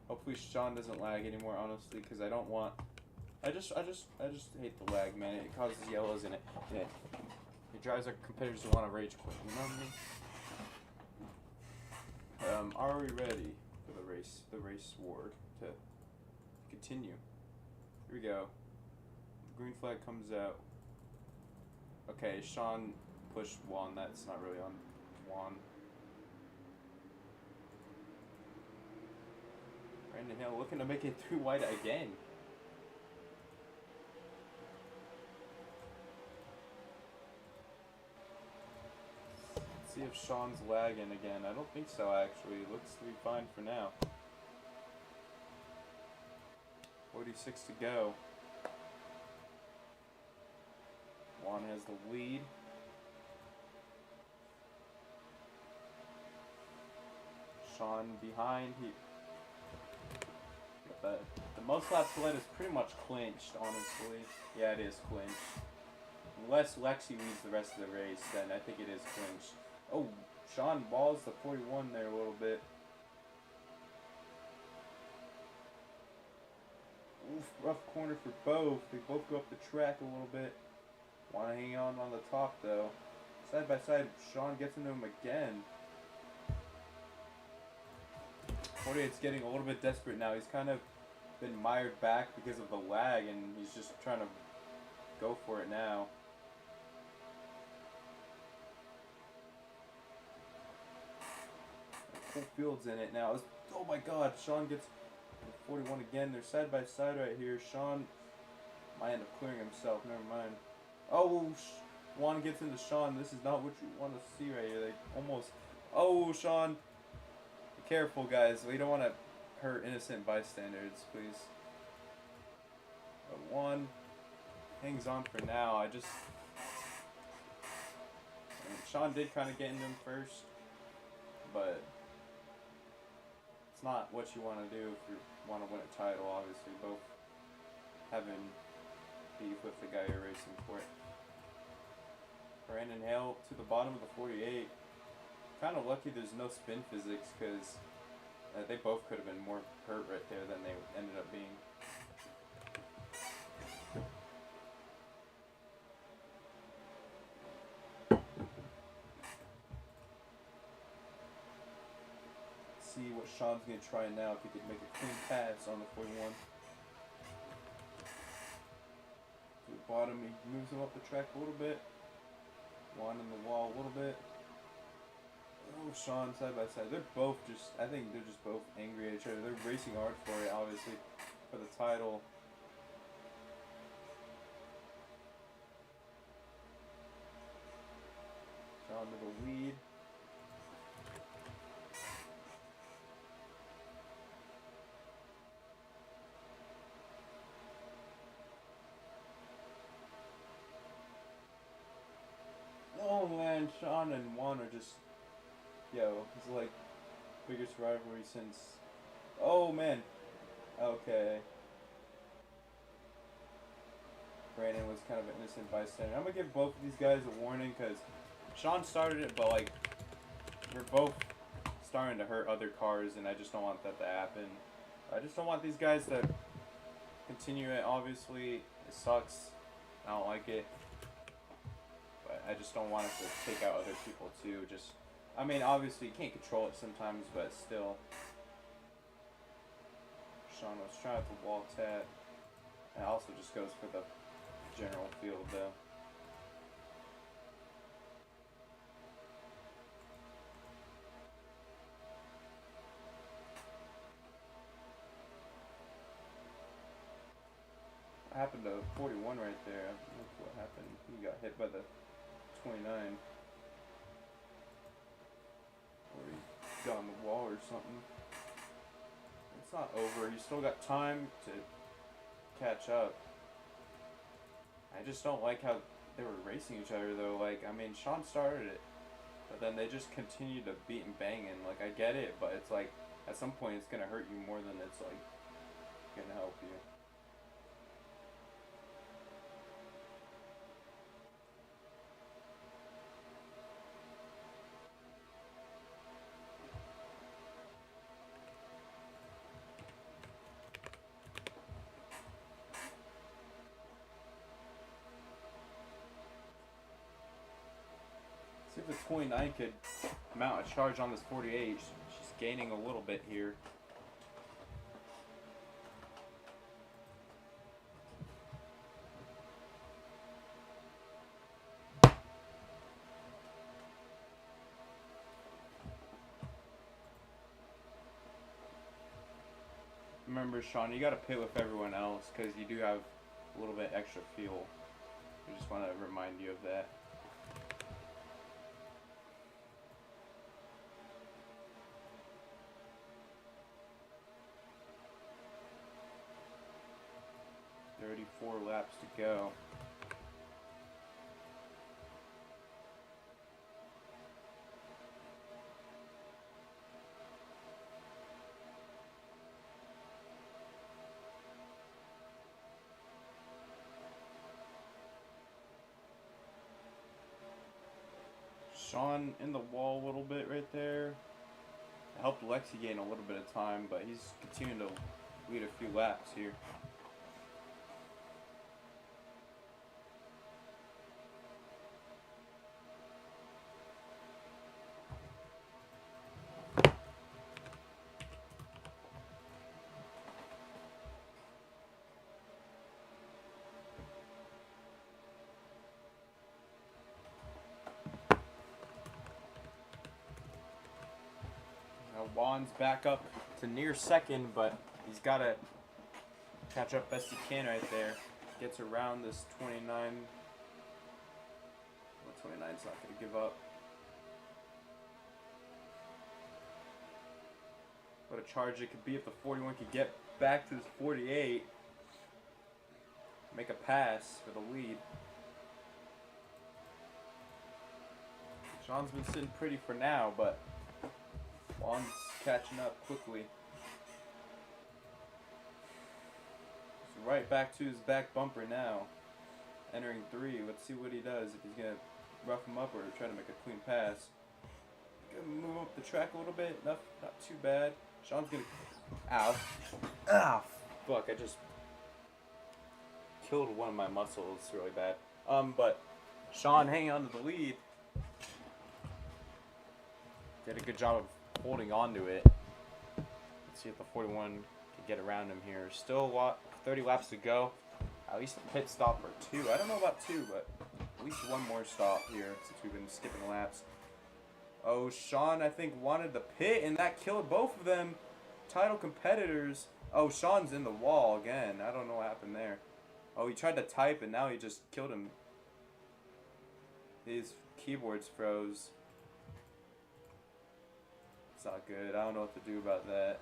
Hopefully Sean doesn't lag anymore, honestly, because I don't want. I just hate the lag, man. It causes yellows in it. It drives our competitors to want to rage quit. You know what I mean? Are we ready for the race ward to continue? Here we go. Green flag comes out. Okay, Sean pushed Juan. That's not really on Juan. Brandon Hill looking to make it through white again. Let's see if Sean's lagging again. I don't think so, actually. Looks to be fine for now. 46 to go. Juan has the lead. Sean behind. The most laps led is pretty much clinched, honestly. Yeah, it is clinched. Unless Lexi leads the rest of the race, then I think it is clinched. Oh, Sean balls the 41 there a little bit. Oof, rough corner for both. They both go up the track a little bit. Want to hang on the top, though. Side by side, Sean gets into him again. 48's getting a little bit desperate now. He's kind of been mired back because of the lag, and he's just trying to go for it now. Full field's in it now. Oh my god, Sean gets 41 again. They're side by side right here. Sean might end up clearing himself. Never mind. Oh, Juan gets into Sean. This is not what you want to see right here. They almost. Oh, Sean. Be careful, guys. We don't want to hurt innocent bystanders, please. But Juan hangs on for now. Sean did kind of get into him first, but it's not what you want to do if you want to win a title, obviously. Both having beef with the guy you're racing for. Brandon Hale to the bottom of the 48. Kind of lucky there's no spin physics, because they both could have been more hurt right there than they ended up being. See what Sean's going to try now, if he could make a clean pass on the 41. To the bottom, he moves him up the track a little bit. Juan in the wall a little bit. Oh, Sean side by side. They're both I think they're just both angry at each other. They're racing hard for it, obviously, for the title. Sean to the lead. Sean and Juan are just, it's like biggest rivalry since. Oh man. Okay. Brandon was kind of an innocent bystander. I'm gonna give both of these guys a warning because Sean started it, but like we're both starting to hurt other cars, and I just don't want that to happen. I just don't want these guys to continue it. Obviously, it sucks. I don't like it, but I just don't want it to take out other people too. I mean, obviously you can't control it sometimes, but still. Sean was trying to wall tap, and it also just goes for the general field though. What happened to 41 right there? Look what happened. He got hit by the 29. Or he got on the wall or something. It's not over. You still got time to catch up. I just don't like how they were racing each other though. Like, I mean, Sean started it, but then they just continued to beat and bang, and like, I get it, but it's like at some point it's gonna hurt you more than it's like gonna help you. See if the 29 could mount a charge on this 48. She's gaining a little bit here. Remember, Sean, you gotta pit with everyone else because you do have a little bit extra fuel. I just want to remind you of that. Four laps to go. Sean in the wall a little bit right there. It helped Lexi gain a little bit of time, but he's continuing to lead a few laps here. Juan's back up to near second, but he's got to catch up best he can right there. Gets around this 29. Well, 29's not going to give up. What a charge it could be if the 41 could get back to this 48. Make a pass for the lead. Sean's been sitting pretty for now, but Juan's catching up quickly. He's right back to his back bumper now. Entering 3. Let's see what he does. If he's going to rough him up or try to make a clean pass. Gonna move up the track a little bit. Not too bad. Sean's going to... Ow. Ah, fuck. I just killed one of my muscles really bad. But Sean hanging on to the lead. Did a good job of holding on to it. Let's see if the 41 can get around him here. Still 30 laps to go. At least a pit stop or 2. I don't know about 2, but at least one more stop here since we've been skipping laps. Oh, Sean, I think, wanted the pit, and that killed both of them. Title competitors. Oh, Sean's in the wall again. I don't know what happened there. Oh, he tried to type, and now he just killed him. His keyboard's froze. It's not good. I don't know what to do about that.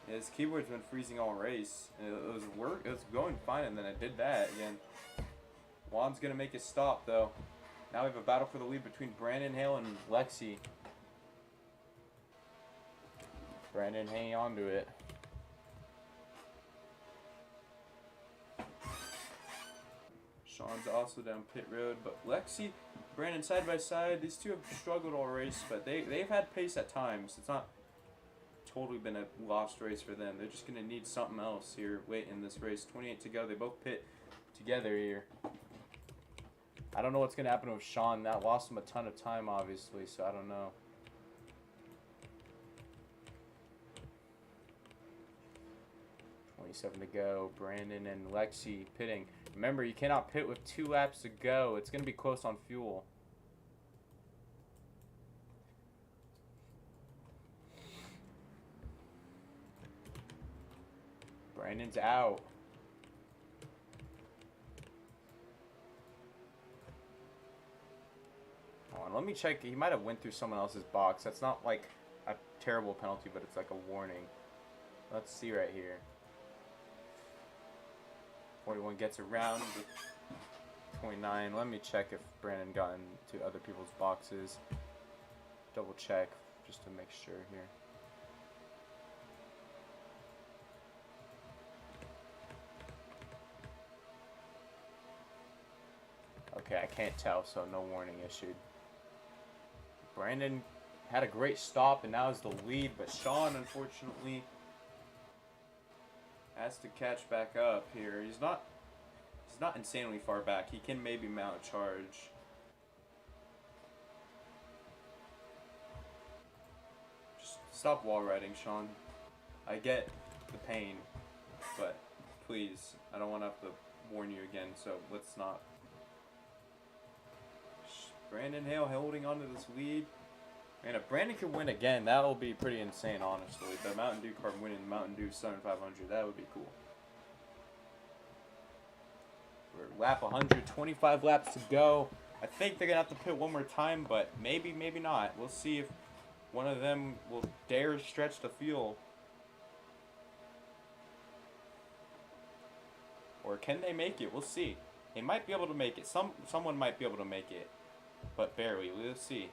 Yeah, his keyboard's been freezing all race. And it was going fine, and then it did that again. Juan's gonna make his stop though. Now we have a battle for the lead between Brandon Hale and Lexi. Brandon hanging on to it. Sean's also down pit road, but Lexi, Brandon side by side. These two have struggled all race, but they've had pace at times. It's not totally been a lost race for them. They're just gonna need something else here late in this race. 28 to go. They both pit together here. I don't know what's gonna happen with Sean. That lost him a ton of time, obviously. So I don't know. To go. Brandon and Lexi pitting. Remember, you cannot pit with 2 laps to go. It's going to be close on fuel. Brandon's out. Hold on, let me check. He might have went through someone else's box. That's not like a terrible penalty, but it's like a warning. Let's see right here. 41 gets around with 29. Let me check if Brandon got into other people's boxes. Double check just to make sure here. Okay, I can't tell, so no warning issued. Brandon had a great stop and now is the lead, but Sean, unfortunately, has to catch back up here. He's not insanely far back. He can maybe mount a charge. Just stop wall riding, Sean. I get the pain, but please, I don't want to have to warn you again, so let's not. Brandon Hale holding on to this lead. Man, if Brandon could win again, that will be pretty insane, honestly. The Mountain Dew card winning the Mountain Dew 7500, that would be cool. We're at lap 100, 25 laps to go. I think they're going to have to pit one more time, but maybe, maybe not. We'll see if one of them will dare stretch the fuel. Or can they make it? We'll see. They might be able to make it. Someone might be able to make it, but barely. We'll see.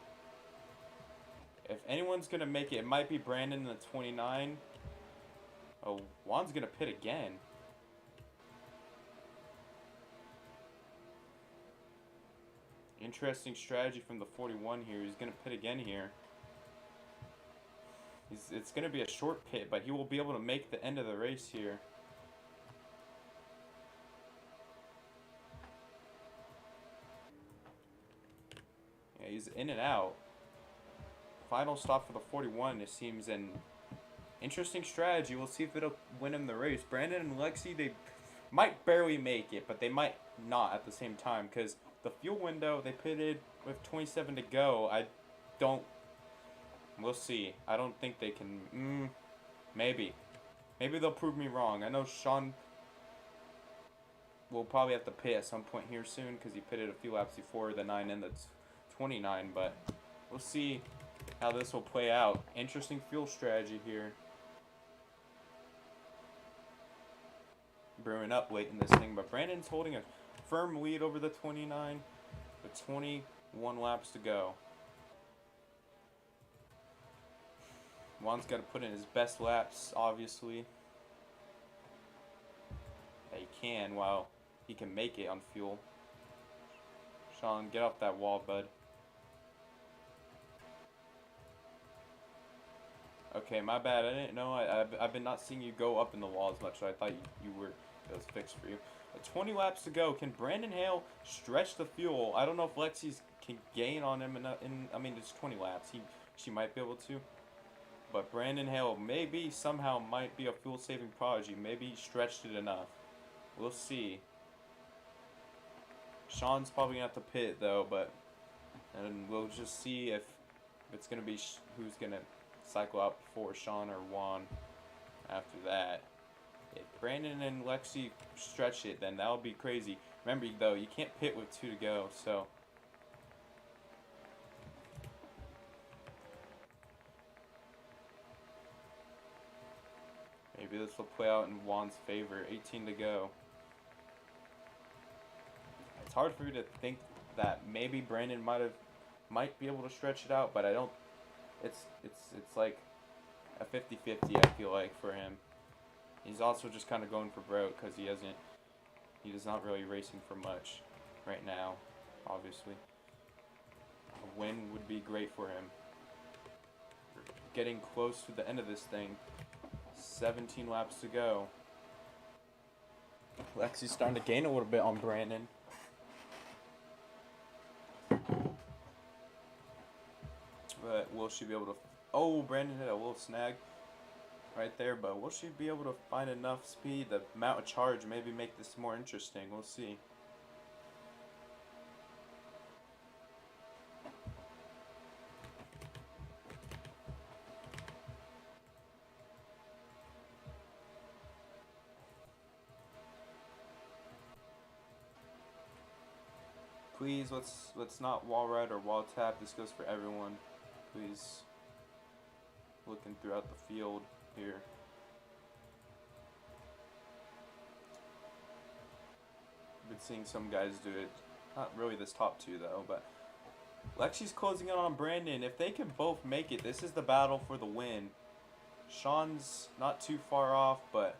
If anyone's going to make it, it might be Brandon in the 29. Oh, Juan's going to pit again. Interesting strategy from the 41 here. He's going to pit again here. It's going to be a short pit, but he will be able to make the end of the race here. Yeah, he's in and out. Final stop for the 41. It seems an interesting strategy. We'll see if it'll win him the race. Brandon and Lexi, they might barely make it, but they might not at the same time because the fuel window, they pitted with 27 to go. We'll see. I don't think they can. Maybe they'll prove me wrong. I know Sean will probably have to pit at some point here soon because he pitted a few laps before the 9 and the 29, but we'll see how this will play out. Interesting fuel strategy here. Brewing up late in this thing, but Brandon's holding a firm lead over the 29 with 21 laps to go. Juan's got to put in his best laps, obviously. Yeah, he can while he can make it on fuel. Sean, get off that wall, bud. Okay, my bad. I didn't know. I've been not seeing you go up in the wall as much, so I thought you were. It was fixed for you. 20 laps to go. Can Brandon Hale stretch the fuel? I don't know if Lexi's can gain on him I mean, it's 20 laps. She might be able to. But Brandon Hale maybe somehow might be a fuel-saving prodigy. Maybe he stretched it enough. We'll see. Sean's probably going to have to pit, though, and we'll just see if it's going to be who's going to cycle out before Sean or Juan after that. If Brandon and Lexi stretch it, then that'll be crazy. Remember, though, you can't pit with 2 to go, so. Maybe this will play out in Juan's favor. 18 to go. It's hard for me to think that maybe Brandon might be able to stretch it out, but I don't. It's like a 50-50, I feel like, for him. He's also just kind of going for broke because he's not really racing for much right now, obviously. A win would be great for him. We're getting close to the end of this thing. 17 laps to go. Lexi's starting to gain a little bit on Brandon. But will she be able to... Oh, Brandon hit a little snag right there, but will she be able to find enough speed, the amount of charge, maybe make this more interesting? We'll see. Please, let's not wall ride or wall tap. This goes for everyone. Please. Looking throughout the field here. Been seeing some guys do it. Not really this top two though, but Lexi's closing in on Brandon. If they can both make it, this is the battle for the win. Sean's not too far off, but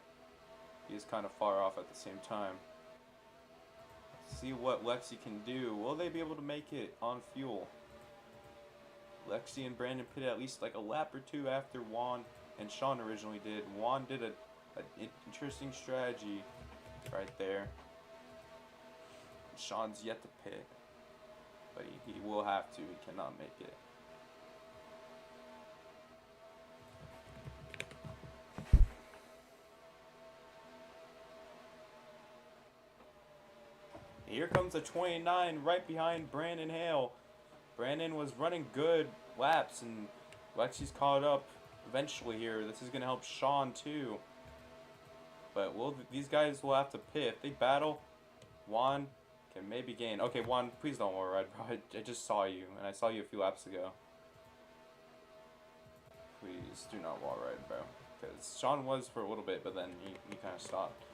he is kind of far off at the same time. See what Lexi can do. Will they be able to make it on fuel? Lexi and Brandon pitted at least like a lap or two after Juan and Sean originally did. Juan did an interesting strategy right there. Sean's yet to pit, but he will have to. He cannot make it. Here comes a 29 right behind Brandon Hale. Brandon was running good laps, and Lexi's caught up eventually here. This is going to help Sean too. But these guys will have to pit. If they battle, Juan can maybe gain. Okay, Juan, please don't wall ride, bro. I just saw you, and I saw you a few laps ago. Please do not wall ride, bro. Because Sean was for a little bit, but then he kind of stopped.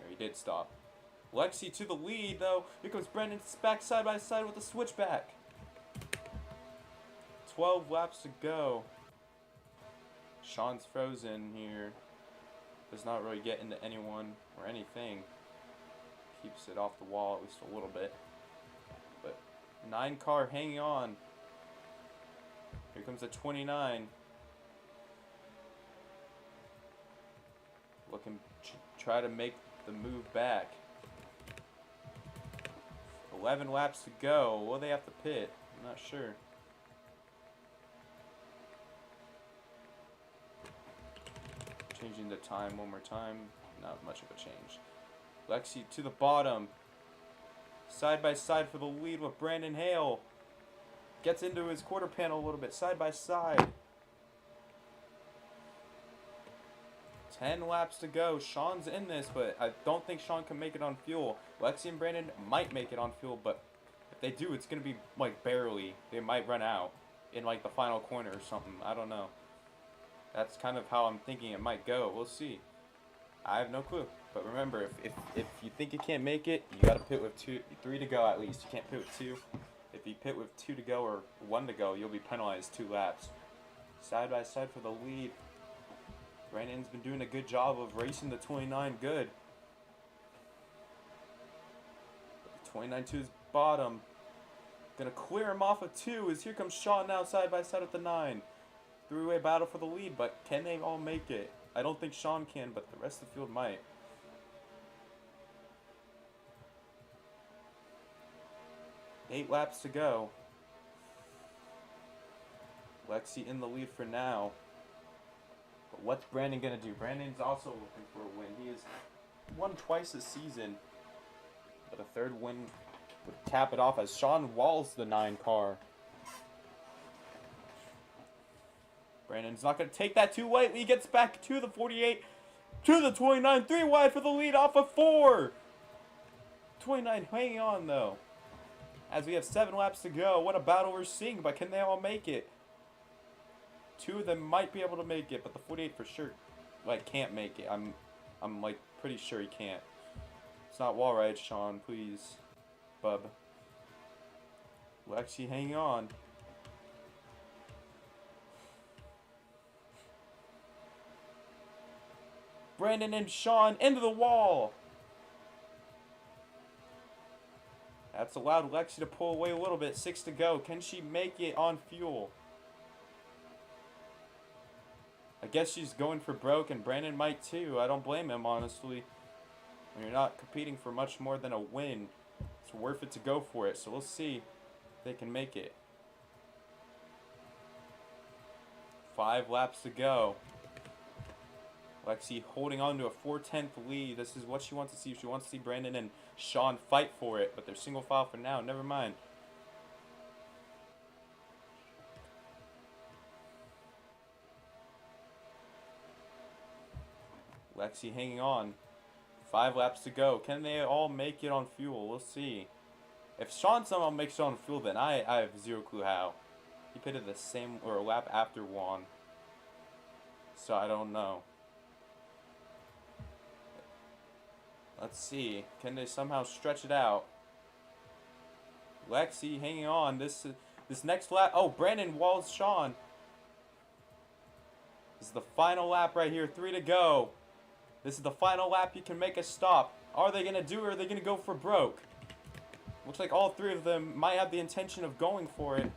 Or he did stop. Lexi to the lead, though. Here comes Brandon back side by side with the switchback. 12 laps to go. Sean's frozen here. Does not really get into anyone or anything. Keeps it off the wall at least a little bit. But 9 car hanging on. Here comes a 29. Looking to try to make the move back. 11 laps to go. Will they have to pit? I'm not sure. Changing the time one more time. Not much of a change. Lexi to the bottom. Side by side for the lead with Brandon Hale. Gets into his quarter panel a little bit. Side by side. 10 laps to go. Sean's in this, but I don't think Sean can make it on fuel. Lexi and Brandon might make it on fuel, but if they do, it's going to be, like, barely. They might run out in, like, the final corner or something. I don't know. That's kind of how I'm thinking it might go. We'll see. I have no clue. But remember, if you think you can't make it, you got to pit with 3 to go at least. You can't pit with 2. If you pit with 2 to go or 1 to go, you'll be penalized 2 laps. Side by side for the lead. Brandon's been doing a good job of racing the 29 good. 29 to his bottom. Gonna clear him off of 2 as here comes Sean now side by side with the 9. Three-way battle for the lead, but can they all make it? I don't think Sean can, but the rest of the field might. Eight laps to go. Lexi in the lead for now. But what's Brandon gonna do? Brandon's also looking for a win. He has won twice this season, but a third win would cap it off as Sean walls the 9 car. Brandon's not going to take that too lightly. He gets back to the 48, to the 29, 3 wide for the lead off of 4. 29 hanging on, though. As we have 7 laps to go. What a battle we're seeing, but can they all make it? 2 of them might be able to make it, but the 48 for sure, like, can't make it. I'm like, pretty sure he can't. It's not wall ride, Sean, please. Bub. Lexi hanging on. Brandon and Sean into the wall. That's allowed Lexi to pull away a little bit. 6 to go. Can she make it on fuel? I guess she's going for broke, and Brandon might too. I don't blame him, honestly. When you're not competing for much more than a win, it's worth it to go for it. So we'll see if they can make it. 5 laps to go. Lexi holding on to a 4/10 lead. This is what she wants to see. She wants to see Brandon and Sean fight for it, but they're single file for now. Never mind. Lexi hanging on. 5 laps to go. Can they all make it on fuel? We'll see. If Sean somehow makes it on fuel, then I have zero clue how. He pitted the same or a lap after Juan. So I don't know. Let's see. Can they somehow stretch it out? Lexi hanging on. This next lap. Oh, Brandon walls Sean. This is the final lap right here. 3 to go. This is the final lap. You can make a stop. Are they going to do it, or are they going to go for broke? Looks like all 3 of them might have the intention of going for it.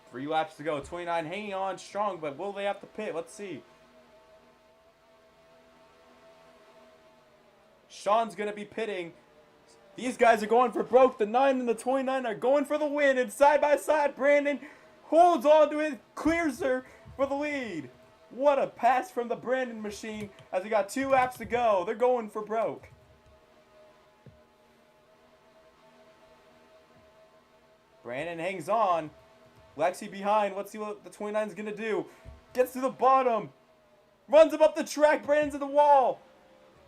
Three laps to go. 29 hanging on strong, but will they have to pit? Let's see. Sean's going to be pitting. These guys are going for broke. The 9 and the 29 are going for the win. And side by side, Brandon holds on to it, clears her for the lead. What a pass from the Brandon machine as we got 2 laps to go. They're going for broke. Brandon hangs on. Lexi behind. Let's see what the 29 is going to do. Gets to the bottom. Runs him up the track. Brandon's in the wall.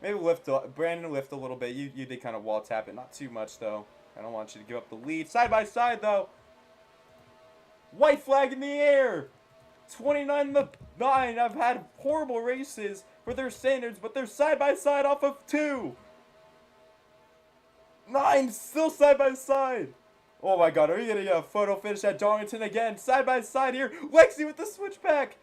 Maybe Brandon lift a little bit. You did kind of wall tap it. Not too much, though. I don't want you to give up the lead. Side by side, though. White flag in the air. 29 and the 9 have had horrible races for their standards, but they're side by side off of 2. 9 still side by side. Oh my god, are you going to get a photo finish at Darlington again? Side by side here. Lexi with the switchback.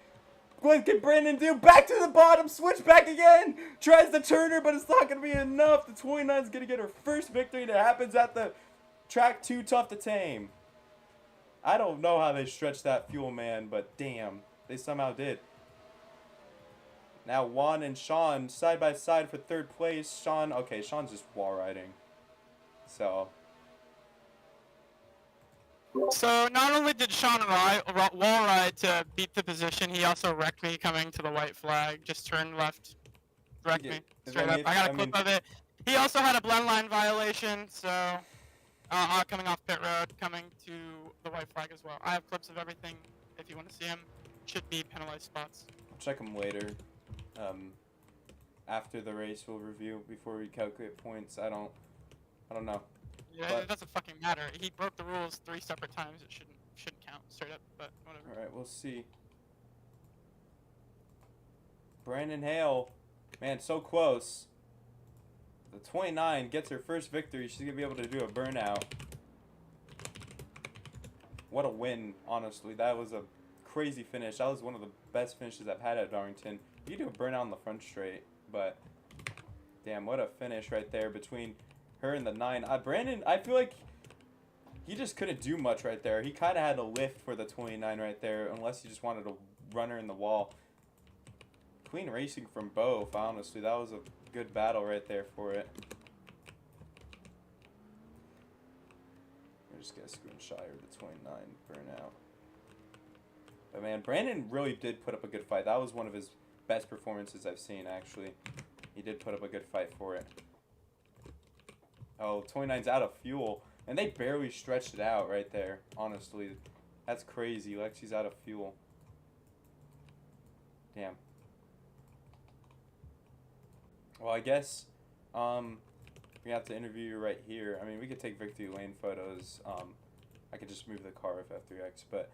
What can Brandon do? Back to the bottom. Switchback again. Tries to turn her, but it's not going to be enough. The 29 is going to get her first victory, and it happens at the track too tough to tame. I don't know how they stretched that fuel, man, but damn, they somehow did. Now Juan and Sean side by side for 3rd place. Sean's just wall riding. So not only did Sean wall ride to beat the position, he also wrecked me coming to the white flag. Just turned left, wrecked me straight up. I got a clip of it. He also had a blend line violation, so coming off pit road, coming to the white flag as well. I have clips of everything if you want to see him. Should be penalized spots. I'll check them later. After the race, we'll review before we calculate points. I don't know. Yeah, But it doesn't fucking matter. He broke the rules 3 separate times. It shouldn't count straight up, but whatever. All right, we'll see. Brandon Hale, man, so close. The 29 gets her first victory. She's gonna be able to do a burnout. What a win, honestly. That was a crazy finish. That was one of the best finishes I've had at Darlington. You could do a burnout on the front straight, but damn, what a finish right there between her and the 9. Brandon, I feel like he just couldn't do much right there. He kind of had to lift for the 29 right there, unless he just wanted to run her in the wall. Clean racing from both, honestly. That was a good battle right there for it. I'm just gonna screenshot her the 29 burnout. But man, Brandon really did put up a good fight. That was one of his best performances I've seen, actually. He did put up a good fight for it. Oh, 29's out of fuel. And they barely stretched it out right there, honestly. That's crazy. Lexi's out of fuel. Damn. Well, I guess we have to interview you right here. I mean, we could take victory lane photos. I could just move the car with F3X. But,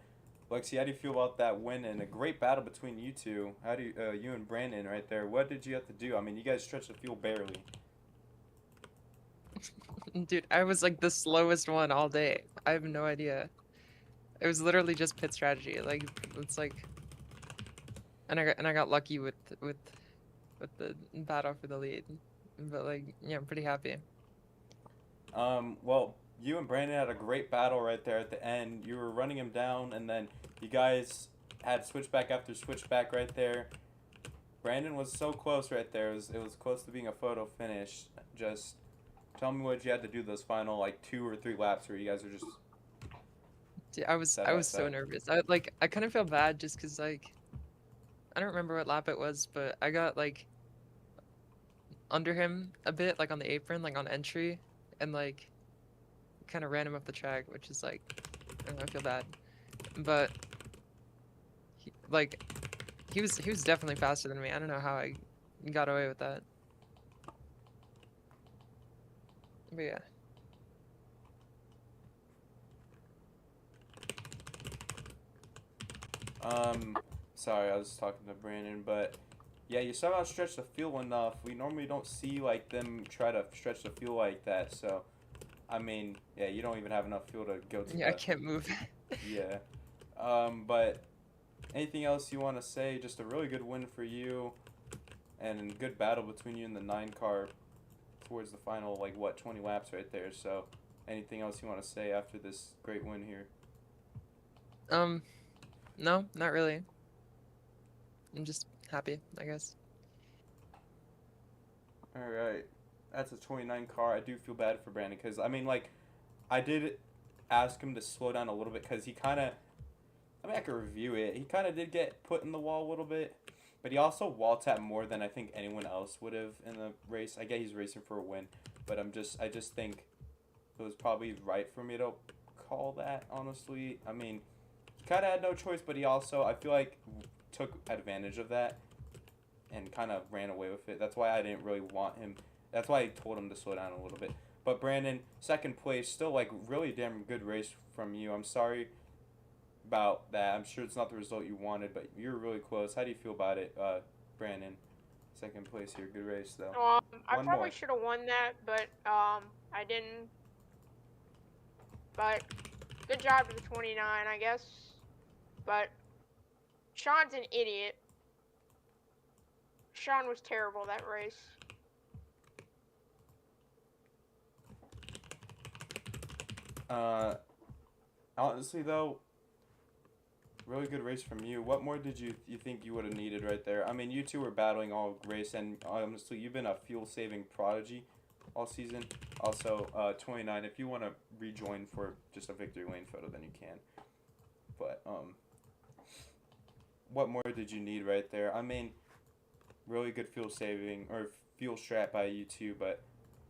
Lexi, how do you feel about that win and a great battle between you two? How do you and Brandon right there? What did you have to do? I mean, you guys stretched the fuel barely. Dude, I was like the slowest one all day. I have no idea. It was literally just pit strategy. Like it's like, and I got lucky with the battle for the lead. But like, yeah, I'm pretty happy. Well, you and Brandon had a great battle right there at the end. You were running him down, and then you guys had switchback after switchback right there. Brandon was so close right there. It was close to being a photo finish. Just tell me what you had to do those final like 2 or 3 laps where you guys are just Dude, I was side by so side. nervous. I kind of feel bad just because like I don't remember what lap it was, but I got like under him a bit, like on the apron, like on entry, and like kind of ran him up the track, which is like I don't know, I feel bad, but he was definitely faster than me. I don't know how I got away with that, but yeah. Sorry, I was talking to Brandon, but yeah, you somehow stretched the field enough. We normally don't see like them try to stretch the field like that. So, I mean, yeah, you don't even have enough fuel to go to Yeah, I the can't move. yeah. But anything else you want to say? Just a really good win for you, and a good battle between you and the 9 car towards the final, like what, 20 laps right there. So, anything else you want to say after this great win here? No, not really. I'm just happy, I guess. All right, that's a 29 car. I do feel bad for Brandon because I mean, like, I did ask him to slow down a little bit because he kind of. I mean, I could review it. He kind of did get put in the wall a little bit, but he also wall tapped more than I think anyone else would have in the race. I get he's racing for a win, but I just think it was probably right for me to call that. Honestly, I mean, he kind of had no choice, but he also I feel like took advantage of that and kind of ran away with it. That's why I didn't really want him. That's why I told him to slow down a little bit. But Brandon, second place, still like really damn good race from you. I'm sorry about that. I'm sure it's not the result you wanted, but you're really close. How do you feel about it, Brandon? Second place here, good race though. I One probably more. should have won that, but I didn't. But good job to the 29, I guess. But Sean's an idiot. Sean was terrible that race. Honestly though, really good race from you. What more did you think you would have needed right there? I mean, you two were battling all race, and honestly, you've been a fuel-saving prodigy all season. Also, 29, if you want to rejoin for just a victory lane photo, then you can. But, what more did you need right there? I mean, really good fuel-saving, or fuel strat by you two, but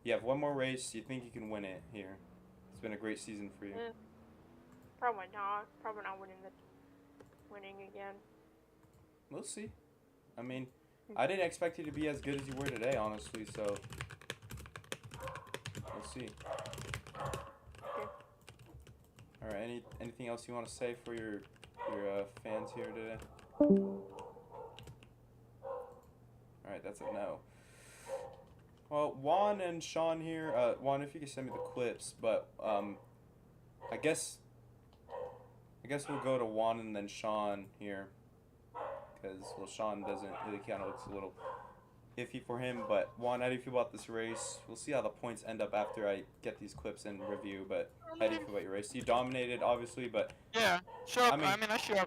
you have one more race. You think you can win it here. It's been a great season for you. Probably not. Probably not winning again. We'll see. I mean, I didn't expect you to be as good as you were today, honestly, so we'll see. Okay. Alright, anything else you want to say for your fans here today? Alright, that's a no. Well, Juan and Sean here, Juan, if you could send me the clips, but I guess we'll go to Juan and then Sean here, because, well, Sean really kind of looks a little iffy for him, but Juan, how do you feel about this race? We'll see how the points end up after I get these clips and review, but how do you feel about your race? You dominated, obviously, but... Yeah, show up. I mean, I showed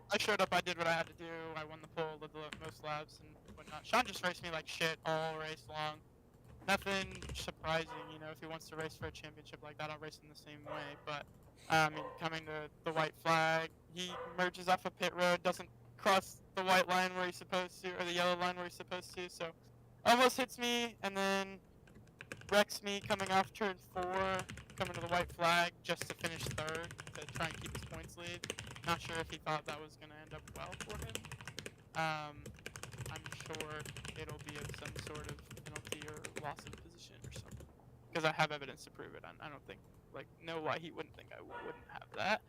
up. I did what I had to do. I won the pole, did the most laps and whatnot. Sean just raced me like shit all race long. Nothing surprising, you know. If he wants to race for a championship like that, I'll race in the same way. But I mean, coming to the white flag, he merges off a pit road, doesn't cross the white line where he's supposed to, or the yellow line where he's supposed to. So almost hits me, and then wrecks me coming off turn 4, coming to the white flag just to finish 3rd to try and keep his points lead. Not sure if he thought that was going to end up well for him. I'm sure it'll be some sort of penalty or loss of position or something. Because I have evidence to prove it. I don't think, no why he wouldn't think I wouldn't have that.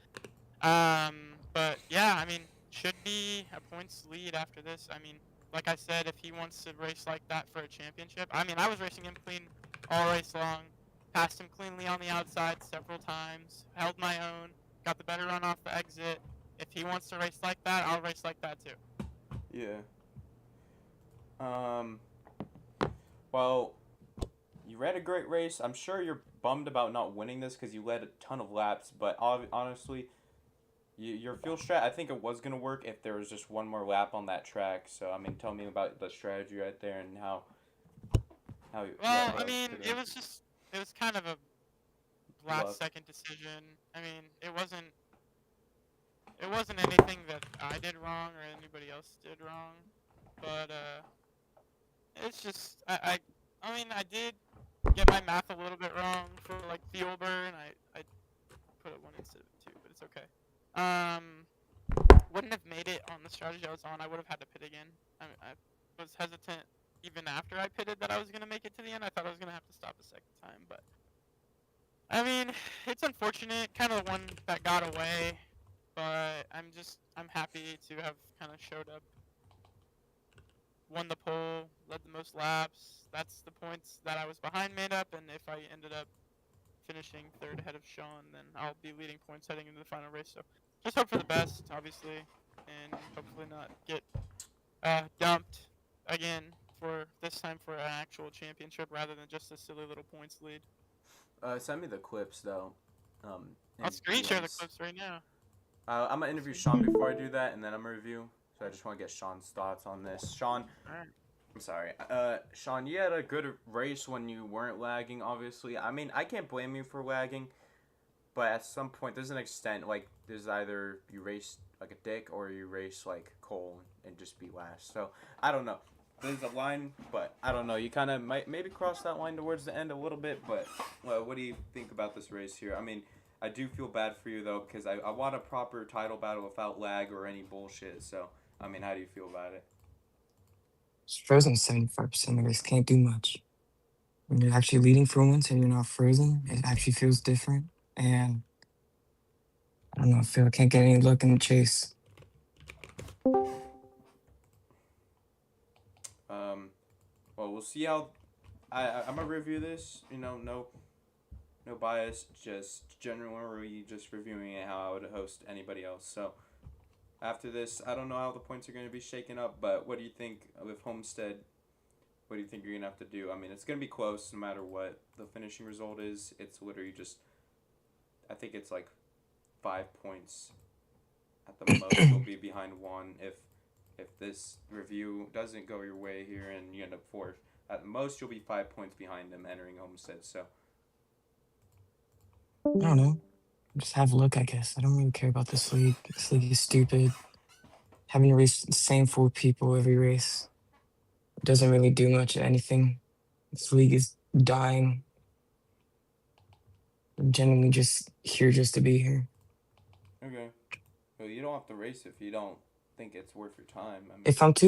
But yeah, I mean, should be a points lead after this. I mean, like I said, if he wants to race like that for a championship, I mean, I was racing him clean all race long, passed him cleanly on the outside several times, held my own, got the better run off the exit. If he wants to race like that, I'll race like that too. Yeah. Well, you ran a great race. I'm sure you're bummed about not winning this because you led a ton of laps, but honestly, your fuel strat, I think it was going to work if there was just one more lap on that track. So, I mean, tell me about the strategy right there and how you... Well, I mean, it was kind of a last-second decision. I mean, it wasn't anything that I did wrong or anybody else did wrong, but it's just I mean, I did get my math a little bit wrong for like fuel burn. I put it 1 instead of 2, but it's okay. Wouldn't have made it on the strategy I was on. I would have had to pit again. I was hesitant even after I pitted that I was gonna make it to the end. I thought I was gonna have to stop a second time, but I mean, it's unfortunate, kind of the one that got away, but I'm happy to have kind of showed up, won the pole, led the most laps. That's the points that I was behind made up, and if I ended up finishing third ahead of Sean, then I'll be leading points heading into the final race. So just hope for the best, obviously, and hopefully not get dumped again for this time for an actual championship rather than just a silly little points lead. Send me the clips though. I'll screen share the clips right now. I'm gonna interview Sean before I do that, and then I'm gonna review. So I just want to get Sean's thoughts on this. Sean, I'm sorry. Sean, you had a good race when you weren't lagging. Obviously, I mean, I can't blame you for lagging, but at some point, there's an extent. Like, there's either you race like a dick or you race like Cole and just be last. So I don't know. There's a line, but I don't know. You kind of might maybe cross that line towards the end a little bit, but what do you think about this race here? I mean, I do feel bad for you, though, because I want a proper title battle without lag or any bullshit. So, I mean, how do you feel about it? Frozen 75% of the race can't do much. When you're actually leading for once and you're not frozen, it actually feels different. And I don't know, I feel I can't get any luck in the chase. Well, we'll see how. I'm gonna review this. You know, no bias, just generally just reviewing it how I would host anybody else. So after this, I don't know how the points are gonna be shaken up, but what do you think with Homestead? What do you think you're gonna have to do? I mean, it's gonna be close no matter what the finishing result is. It's literally just, I think it's like 5 points at the most. You'll be behind one if this review doesn't go your way here and you end up fourth. At the most, you'll be 5 points behind them entering Homestead. So I don't know. Just have a look, I guess. I don't really care about this league. This league is stupid. Having to race the same 4 people every race doesn't really do much of anything. This league is dying. I'm genuinely just here just to be here. okay. Well, you don't have to race if you don't think it's worth your time. I mean, If I'm too